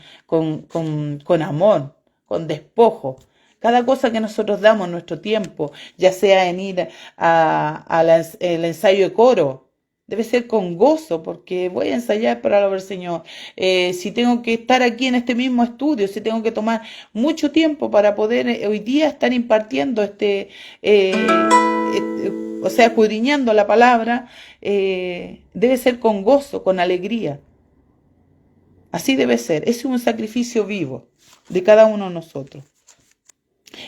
amor, con despojo. Cada cosa que nosotros damos nuestro tiempo, ya sea en ir el ensayo de coro, debe ser con gozo, porque voy a ensayar para la obra del Señor. Si tengo que estar aquí en este mismo estudio, si tengo que tomar mucho tiempo para poder hoy día estar impartiendo o sea, escudriñando la palabra, debe ser con gozo, con alegría. Así debe ser. Ese es un sacrificio vivo de cada uno de nosotros.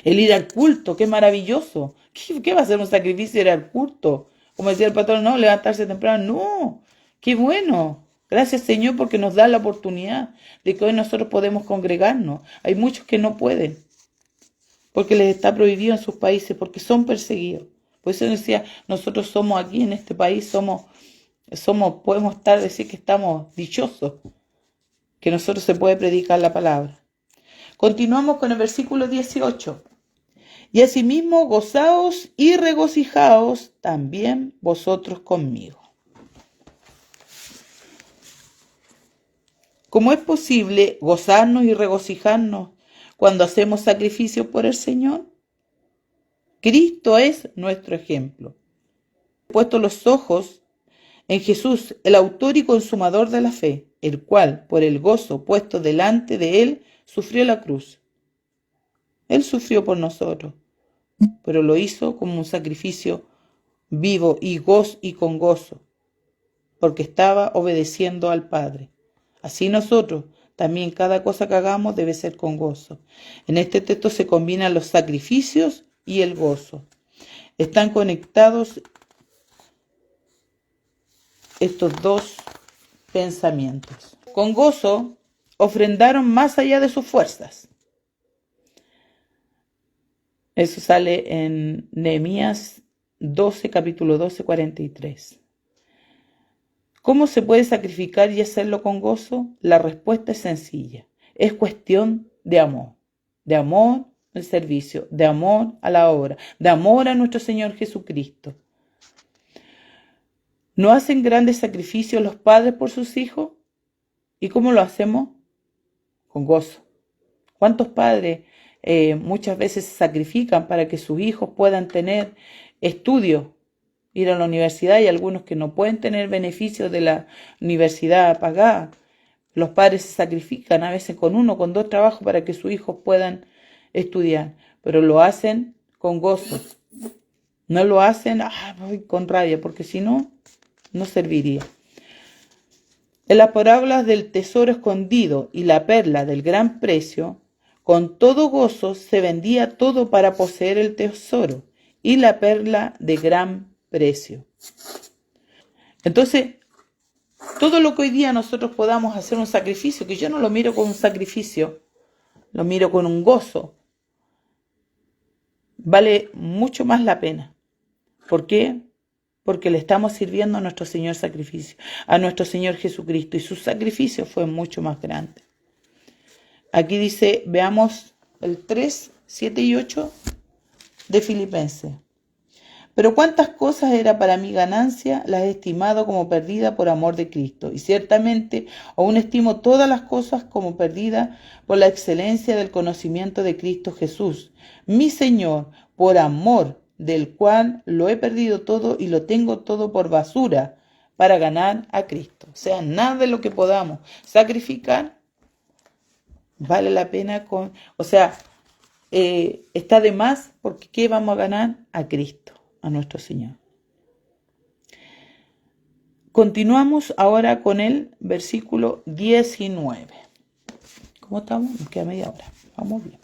El ir al culto, qué maravilloso. ¿Qué va a ser un sacrificio ir al culto? Como decía el patrón, no, levantarse temprano. No, qué bueno. Gracias, Señor, porque nos da la oportunidad de que hoy nosotros podemos congregarnos. Hay muchos que no pueden, porque les está prohibido en sus países, porque son perseguidos. Por eso decía, nosotros somos aquí en este país, podemos decir que estamos dichosos, que nosotros se puede predicar la palabra. Continuamos con el versículo 18. Y asimismo gozaos y regocijaos también vosotros conmigo. ¿Cómo es posible gozarnos y regocijarnos cuando hacemos sacrificios por el Señor? Cristo es nuestro ejemplo. He puesto los ojos en Jesús, el autor y consumador de la fe, el cual, por el gozo puesto delante de él, sufrió la cruz. Él sufrió por nosotros, pero lo hizo como un sacrificio vivo y con gozo, porque estaba obedeciendo al Padre. Así nosotros, también cada cosa que hagamos debe ser con gozo. En este texto se combinan los sacrificios y el gozo. Están conectados estos dos pensamientos. Con gozo ofrendaron más allá de sus fuerzas. Eso sale en Nehemías 12, capítulo 12, 43. ¿Cómo se puede sacrificar y hacerlo con gozo? La respuesta es sencilla. Es cuestión de amor al servicio, de amor a la obra, de amor a nuestro Señor Jesucristo. ¿No hacen grandes sacrificios los padres por sus hijos? ¿Y cómo lo hacemos? Con gozo. ¿Cuántos padres muchas veces se sacrifican para que sus hijos puedan tener estudios, ir a la universidad, y algunos que no pueden tener beneficios de la universidad pagada? Los padres se sacrifican a veces con 1, con 2 trabajos para que sus hijos puedan estudiar, pero lo hacen con gozo. No lo hacen con rabia, porque si no, no serviría. En las parábolas del tesoro escondido y la perla del gran precio, con todo gozo se vendía todo para poseer el tesoro y la perla de gran precio. Entonces, todo lo que hoy día nosotros podamos hacer un sacrificio, que yo no lo miro con un sacrificio, lo miro con un gozo, vale mucho más la pena. ¿Por qué? Porque le estamos sirviendo a nuestro Señor sacrificio, a nuestro Señor Jesucristo, y su sacrificio fue mucho más grande. Aquí dice, veamos el 3, 7 y 8 de Filipenses. Pero cuántas cosas era para mi ganancia, las he estimado como perdida por amor de Cristo. Y ciertamente aún estimo todas las cosas como perdidas por la excelencia del conocimiento de Cristo Jesús, mi Señor, por amor del cual lo he perdido todo y lo tengo todo por basura para ganar a Cristo. O sea, nada de lo que podamos sacrificar vale la pena está de más, porque ¿qué vamos a ganar? A Cristo, a nuestro Señor. Continuamos ahora con el versículo 19. ¿Cómo estamos? Nos queda media hora. Vamos bien.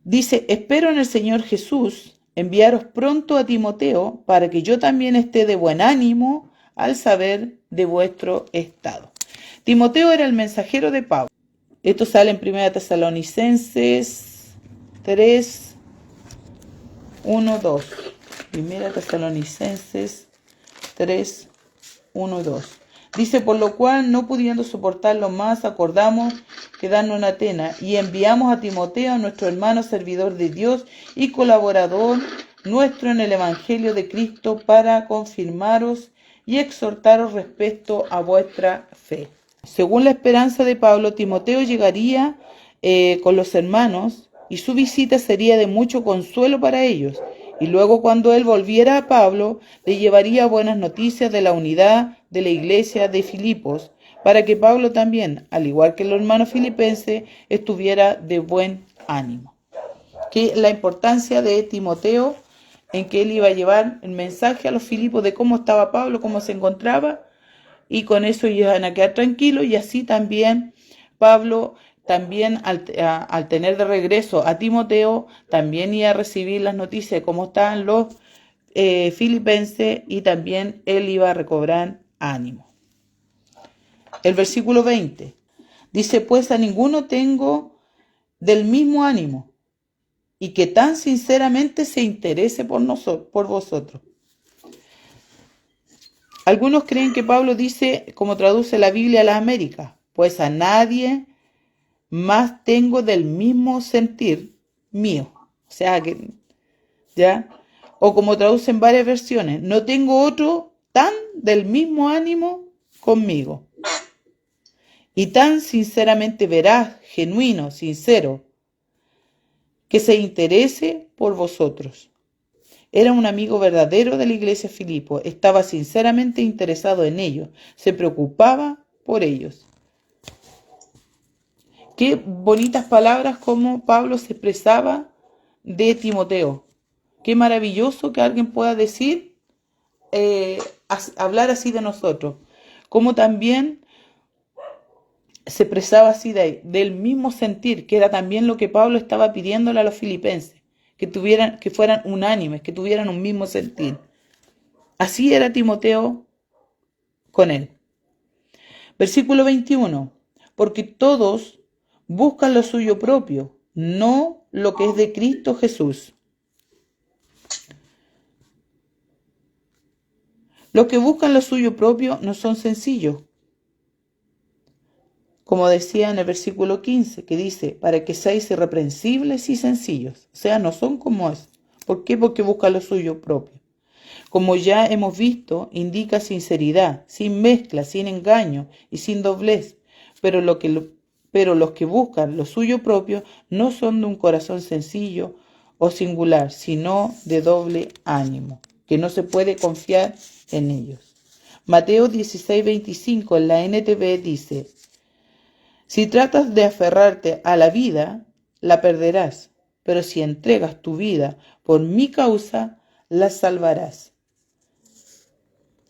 Dice, espero en el Señor Jesús enviaros pronto a Timoteo para que yo también esté de buen ánimo al saber de vuestro estado. Timoteo era el mensajero de Pablo. Esto sale en 1 Tesalonicenses 3, 1, 2. 1 Tesalonicenses 3, 1 y 2. Dice, por lo cual, no pudiendo soportarlo más, acordamos quedarnos en Atenas y enviamos a Timoteo, nuestro hermano servidor de Dios y colaborador nuestro en el Evangelio de Cristo, para confirmaros y exhortaros respecto a vuestra fe. Según la esperanza de Pablo, Timoteo llegaría con los hermanos y su visita sería de mucho consuelo para ellos. Y luego, cuando él volviera a Pablo, le llevaría buenas noticias de la unidad de la iglesia de Filipos, para que Pablo también, al igual que el hermano filipense, estuviera de buen ánimo. Que la importancia de Timoteo en que él iba a llevar el mensaje a los Filipos de cómo estaba Pablo, cómo se encontraba, y con eso ellos iban a quedar tranquilos, y así también Pablo, también al tener de regreso a Timoteo, también iba a recibir las noticias de cómo estaban los filipenses, y también él iba a recobrar ánimo. El versículo 20 dice, pues a ninguno tengo del mismo ánimo, y que tan sinceramente se interese por vosotros. Algunos creen que Pablo dice, como traduce la Biblia a las Américas, pues a nadie más tengo del mismo sentir mío. O sea que, ¿ya? O como traducen varias versiones, no tengo otro tan del mismo ánimo conmigo. Y tan sinceramente veraz, genuino, sincero, que se interese por vosotros. Era un amigo verdadero de la iglesia de Filipos, estaba sinceramente interesado en ellos, se preocupaba por ellos. Qué bonitas palabras como Pablo se expresaba de Timoteo. Qué maravilloso que alguien pueda decir, hablar así de nosotros. Como también se expresaba así del mismo sentir, que era también lo que Pablo estaba pidiéndole a los filipenses, que fueran unánimes, que tuvieran un mismo sentir. Así era Timoteo con él. Versículo 21. Porque todos buscan lo suyo propio, no lo que es de Cristo Jesús. Los que buscan lo suyo propio no son sencillos. Como decía en el versículo 15, que dice, para que seáis irreprensibles y sencillos. O sea, no son como eso. ¿Por qué? Porque buscan lo suyo propio. Como ya hemos visto, indica sinceridad, sin mezcla, sin engaño y sin doblez. Pero los que buscan lo suyo propio no son de un corazón sencillo o singular, sino de doble ánimo, que no se puede confiar en ellos. Mateo 16:25 en la NTV dice, si tratas de aferrarte a la vida, la perderás, pero si entregas tu vida por mi causa, la salvarás.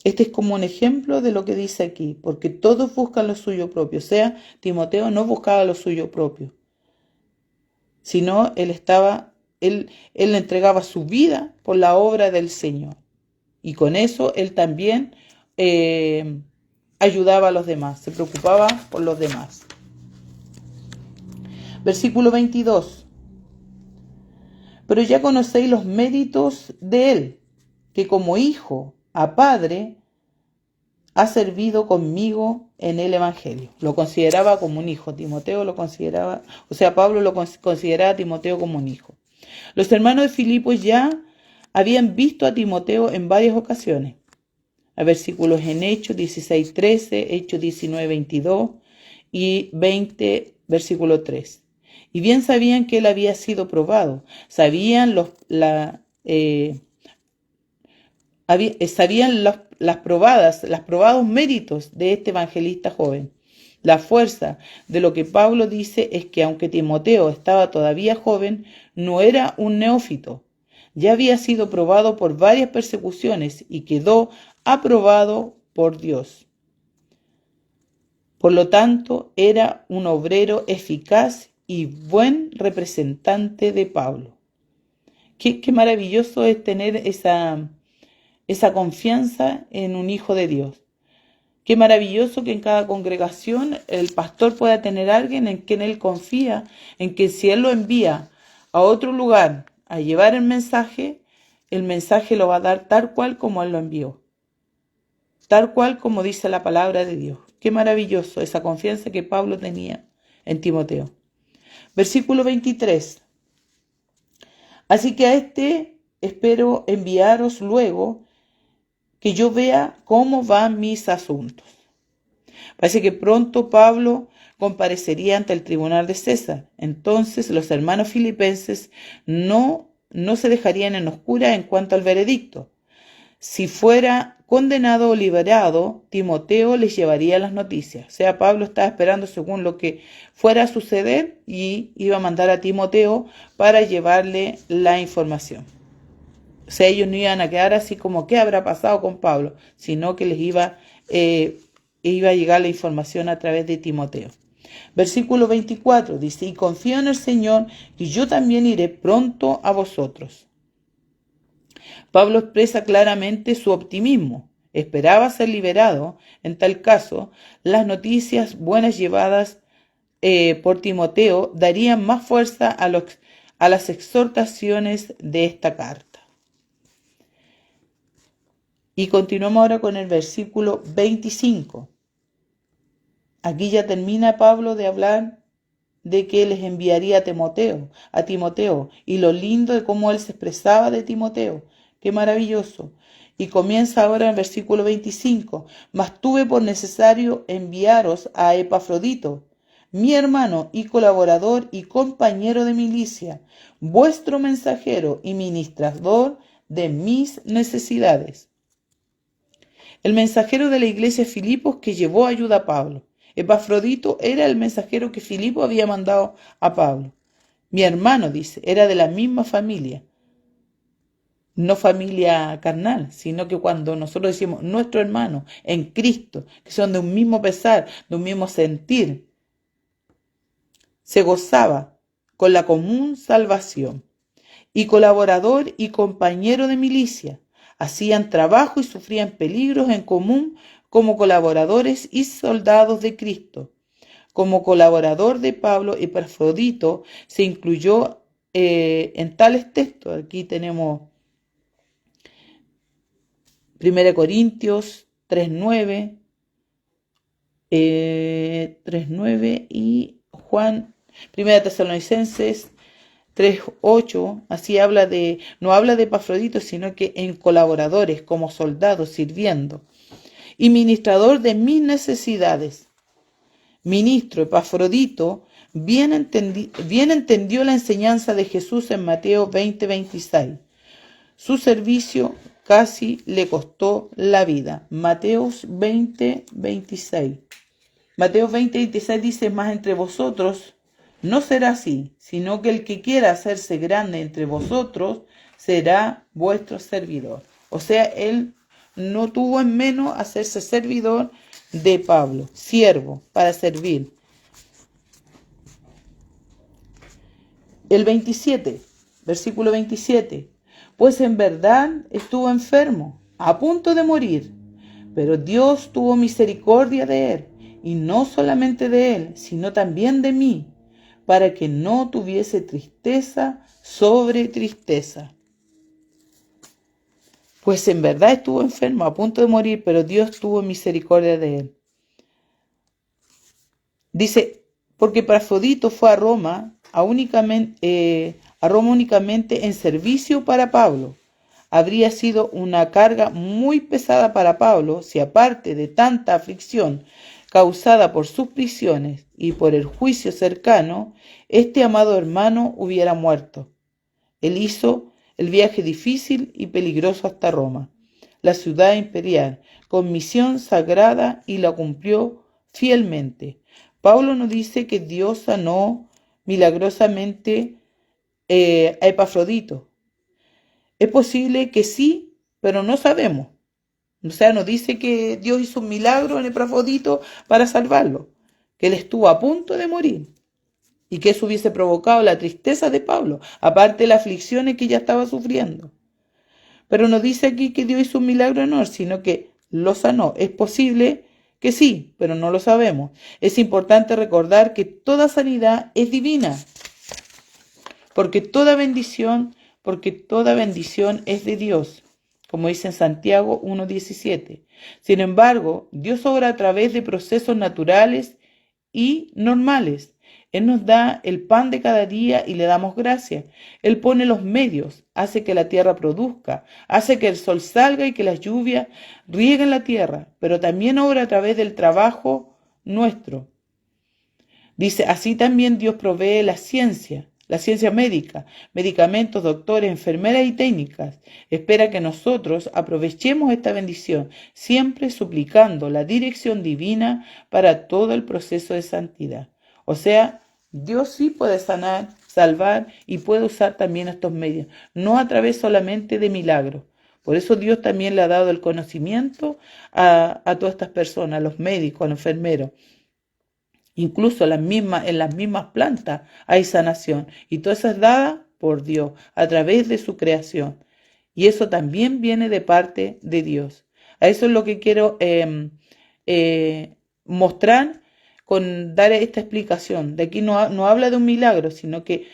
Este es como un ejemplo de lo que dice aquí, porque todos buscan lo suyo propio. O sea, Timoteo no buscaba lo suyo propio, sino él le entregaba su vida por la obra del Señor. Y con eso él también ayudaba a los demás, se preocupaba por los demás. Versículo 22. Pero ya conocéis los méritos de él, que como hijo a padre ha servido conmigo en el Evangelio. Lo consideraba como un hijo. Timoteo lo consideraba, o sea, Pablo lo consideraba a Timoteo como un hijo. Los hermanos de Filipos ya habían visto a Timoteo en varias ocasiones. A versículos en Hechos 16:13, Hechos 19:22 y 20, versículo 3. Y bien sabían que él había sido probado. Sabían los probados méritos de este evangelista joven. La fuerza de lo que Pablo dice es que aunque Timoteo estaba todavía joven, no era un neófito. Ya había sido probado por varias persecuciones y quedó aprobado por Dios. Por lo tanto, era un obrero eficaz y buen representante de Pablo. Qué maravilloso es tener esa confianza en un hijo de Dios. Qué maravilloso que en cada congregación el pastor pueda tener a alguien en quien él confía, en que si él lo envía a otro lugar a llevar el mensaje lo va a dar tal cual como él lo envió, tal cual como dice la palabra de Dios. Qué maravilloso esa confianza que Pablo tenía en Timoteo. Versículo 23. Así que a este espero enviaros luego, que yo vea cómo van mis asuntos. Parece que pronto Pablo comparecería ante el tribunal de César. Entonces los hermanos filipenses no se dejarían en oscura en cuanto al veredicto. Si fuera condenado o liberado, Timoteo les llevaría las noticias. O sea, Pablo estaba esperando según lo que fuera a suceder y iba a mandar a Timoteo para llevarle la información. O sea, ellos no iban a quedar así como ¿qué habrá pasado con Pablo? Sino que les iba a llegar la información a través de Timoteo. Versículo 24 dice, y confío en el Señor, que yo también iré pronto a vosotros. Pablo expresa claramente su optimismo. Esperaba ser liberado. En tal caso, las noticias buenas llevadas por Timoteo darían más fuerza a las exhortaciones de esta carta. Y continuamos ahora con el versículo 25. Aquí ya termina Pablo de hablar de que les enviaría a Timoteo, y lo lindo de cómo él se expresaba de Timoteo. Qué maravilloso. Y comienza ahora en el versículo 25. Mas tuve por necesario enviaros a Epafrodito, mi hermano y colaborador y compañero de milicia, vuestro mensajero y ministrador de mis necesidades. El mensajero de la iglesia de Filipos que llevó ayuda a Pablo. Epafrodito era el mensajero que Filipo había mandado a Pablo. Mi hermano, dice, era de la misma familia. No familia carnal, sino que cuando nosotros decimos nuestro hermano en Cristo, que son de un mismo pesar, de un mismo sentir, se gozaba con la común salvación. Y colaborador y compañero de milicia, hacían trabajo y sufrían peligros en común como colaboradores y soldados de Cristo. Como colaborador de Pablo, Epafrodito se incluyó en tales textos. Aquí tenemos 1 Corintios 3:9, 3:9 y Juan, 1 Tesalonicenses 3:8, así no habla de Epafrodito, sino que en colaboradores, como soldados, sirviendo. Y ministrador de mis necesidades. Ministro Epafrodito bien entendió la enseñanza de Jesús en Mateo 20:26. Su servicio casi le costó la vida. Mateo 20:26. Mateo 20:26 dice, más entre vosotros no será así, sino que el que quiera hacerse grande entre vosotros será vuestro servidor. O sea, él no tuvo en menos hacerse servidor de Pablo, siervo para servir. El 27, versículo 27. Pues en verdad estuvo enfermo, a punto de morir, pero Dios tuvo misericordia de él, y no solamente de él, sino también de mí, para que no tuviese tristeza sobre tristeza. Pues en verdad estuvo enfermo, a punto de morir, pero Dios tuvo misericordia de él. Dice, porque Epafrodito fue a Roma únicamente en servicio para Pablo. Habría sido una carga muy pesada para Pablo si, aparte de tanta aflicción causada por sus prisiones y por el juicio cercano, este amado hermano hubiera muerto. Él hizo el viaje difícil y peligroso hasta Roma, la ciudad imperial, con misión sagrada, y la cumplió fielmente. Pablo nos dice que Dios sanó milagrosamente a Epafrodito. Es posible que sí, pero no sabemos. O sea, nos dice que Dios hizo un milagro en Epafrodito para salvarlo, que él estuvo a punto de morir y que eso hubiese provocado la tristeza de Pablo, aparte de las aflicciones que ya estaba sufriendo. Pero no dice aquí que Dios hizo un milagro en él, sino que lo sanó. Es posible que sí, pero no lo sabemos. Es importante recordar que toda sanidad es divina, porque toda bendición es de Dios, como dice en Santiago 1:17. Sin embargo, Dios obra a través de procesos naturales y normales. Él nos da el pan de cada día y le damos gracias. Él pone los medios, hace que la tierra produzca, hace que el sol salga y que las lluvias rieguen la tierra, pero también obra a través del trabajo nuestro. Dice, así también Dios provee la ciencia médica, medicamentos, doctores, enfermeras y técnicas. Espera que nosotros aprovechemos esta bendición, siempre suplicando la dirección divina para todo el proceso de santidad. O sea, Dios sí puede sanar, salvar y puede usar también estos medios, no a través solamente de milagros. Por eso Dios también le ha dado el conocimiento a todas estas personas, a los médicos, a los enfermeros. Incluso en las mismas plantas hay sanación. Y todo eso es dada por Dios a través de su creación. Y eso también viene de parte de Dios. A eso es lo que quiero mostrar con dar esta explicación. De aquí no habla de un milagro, sino que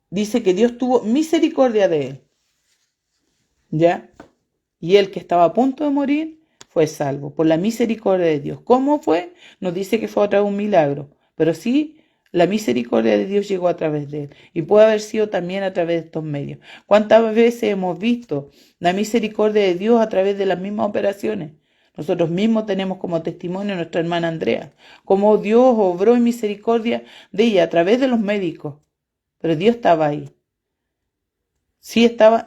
dice que Dios tuvo misericordia de él. ¿Ya? Y él que estaba a punto de morir fue salvo por la misericordia de Dios. ¿Cómo fue? Nos dice que fue a través de un milagro, pero sí la misericordia de Dios llegó a través de él y puede haber sido también a través de estos medios. ¿Cuántas veces hemos visto la misericordia de Dios a través de las mismas operaciones? Nosotros mismos tenemos como testimonio a nuestra hermana Andrea, cómo Dios obró en misericordia de ella a través de los médicos, pero Dios estaba ahí. Sí estaba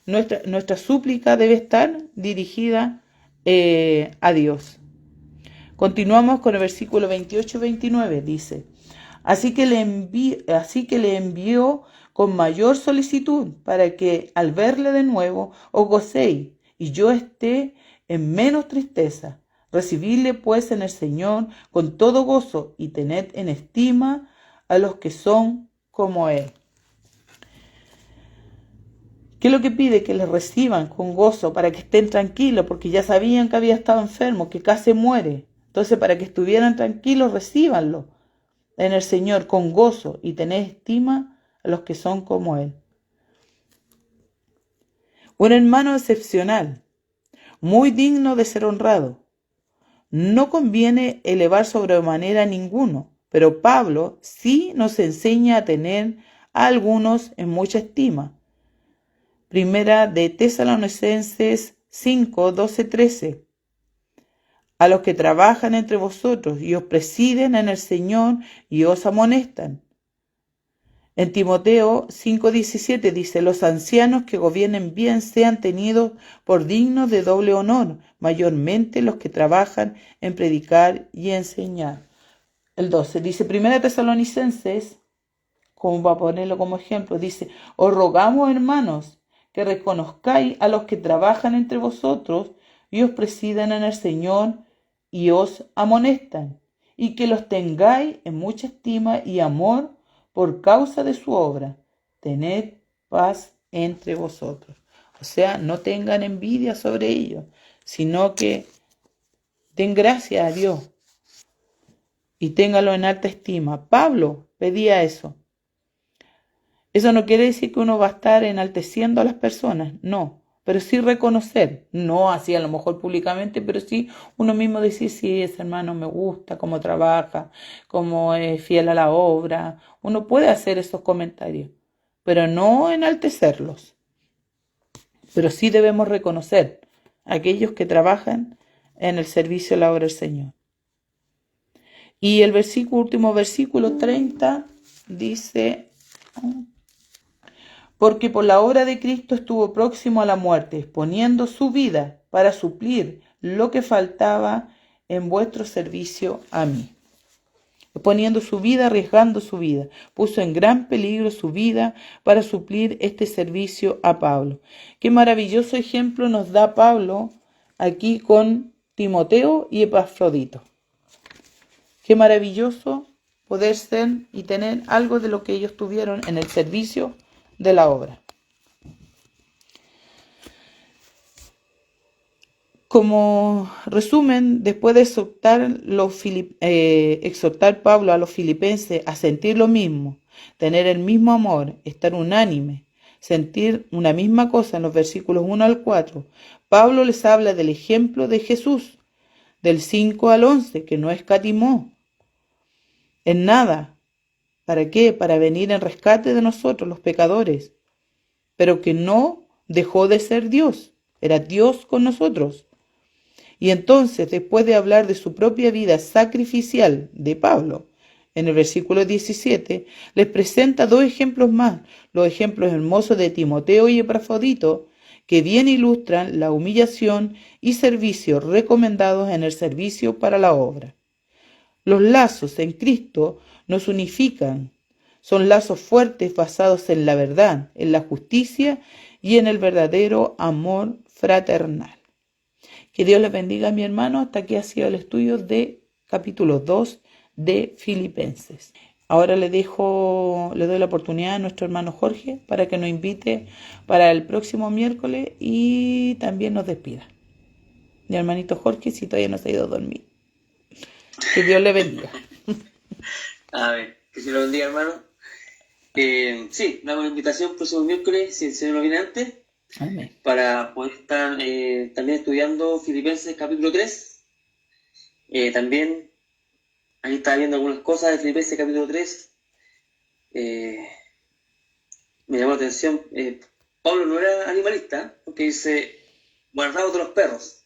nuestra súplica debe estar dirigida a Dios. Continuamos con el versículo 28 y 29. Dice, así que le envió con mayor solicitud para que al verle de nuevo os gocéis y yo esté en menos tristeza. Recibidle pues en el Señor con todo gozo y tened en estima a los que son como Él. ¿Qué es lo que pide? Que les reciban con gozo para que estén tranquilos, porque ya sabían que había estado enfermo, que casi muere. Entonces, para que estuvieran tranquilos, recíbanlo en el Señor con gozo y tened estima a los que son como Él. Un hermano excepcional, muy digno de ser honrado. No conviene elevar sobremanera a ninguno, pero Pablo sí nos enseña a tener a algunos en mucha estima. Primera de Tesalonicenses 5, 12, 13. A los que trabajan entre vosotros y os presiden en el Señor y os amonestan. En Timoteo 5, 17 dice, los ancianos que gobiernen bien sean tenidos por dignos de doble honor, mayormente los que trabajan en predicar y enseñar. El 12 dice, Primera Tesalonicenses, como para ponerlo como ejemplo, dice, os rogamos, hermanos, que reconozcáis a los que trabajan entre vosotros y os presidan en el Señor y os amonestan, y que los tengáis en mucha estima y amor por causa de su obra. Tened paz entre vosotros. O sea, no tengan envidia sobre ellos, sino que den gracias a Dios y ténganlo en alta estima. Pablo pedía eso. Eso no quiere decir que uno va a estar enalteciendo a las personas, no, pero sí reconocer, no así a lo mejor públicamente, pero sí uno mismo decir, sí, ese hermano me gusta, cómo trabaja, cómo es fiel a la obra. Uno puede hacer esos comentarios, pero no enaltecerlos. Pero sí debemos reconocer a aquellos que trabajan en el servicio de la obra del Señor. Y el último versículo 30 dice, porque por la obra de Cristo estuvo próximo a la muerte, exponiendo su vida para suplir lo que faltaba en vuestro servicio a mí. Exponiendo su vida, arriesgando su vida, puso en gran peligro su vida para suplir este servicio a Pablo. Qué maravilloso ejemplo nos da Pablo aquí con Timoteo y Epafrodito. Qué maravilloso poder ser y tener algo de lo que ellos tuvieron en el servicio de la obra. Como resumen, después de exhortar Pablo a los filipenses a sentir lo mismo, tener el mismo amor, estar unánime, sentir una misma cosa en los versículos 1 al 4, Pablo les habla del ejemplo de Jesús, del 5 al 11, que no escatimó en nada. ¿Para qué? Para venir en rescate de nosotros, los pecadores, pero que no dejó de ser Dios, era Dios con nosotros. Y entonces, después de hablar de su propia vida sacrificial de Pablo, en el versículo 17, les presenta dos ejemplos más, los ejemplos hermosos de Timoteo y Epafrodito, que bien ilustran la humillación y servicio recomendados en el servicio para la obra. Los lazos en Cristo nos unifican, son lazos fuertes basados en la verdad, en la justicia y en el verdadero amor fraternal. Que Dios les bendiga, mi hermano. Hasta aquí ha sido el estudio de capítulo 2 de Filipenses. Ahora le doy la oportunidad a nuestro hermano Jorge para que nos invite para el próximo miércoles y también nos despida. Mi hermanito Jorge, si todavía no se ha ido a dormir. Que Dios le bendiga. A ver, que se lo bendiga, hermano. Sí, damos la invitación próximo miércoles, si el Señor nos viene antes. Amén. Para poder estar también estudiando Filipenses capítulo 3. También ahí está viendo algunas cosas de Filipenses capítulo 3. Me llamó la atención, Pablo no era animalista, porque dice, guardado de los perros.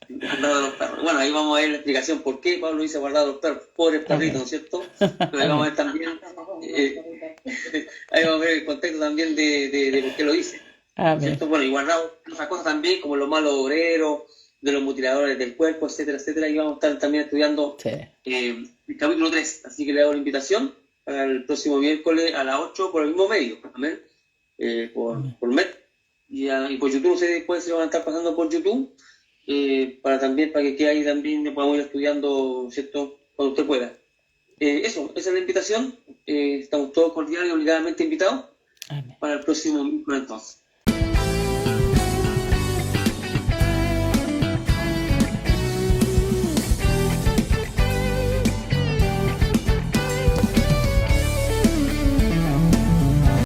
Guardado de los perros. Bueno, ahí vamos a ver la explicación por qué Pablo dice guardado de los perros. Pobres perritos, ¿no es cierto? Pero ahí vamos a ver también, ahí vamos a ver el contexto también de por qué lo dice. ¿Cierto? Bueno, y guardado otras cosas también, como los malos obreros, de los mutiladores del cuerpo, etcétera, etcétera. Y vamos a estar también estudiando el capítulo 3. Así que le hago la invitación para el próximo miércoles a las 8 por el mismo medio. Amén. Por Met. Y por YouTube, ustedes después se van a estar pasando por YouTube. Para que quede ahí también podamos ir estudiando, ¿cierto? Cuando usted pueda. Esa es la invitación. Estamos todos cordiales y obligadamente invitados. Amén. Para el próximo miércoles entonces.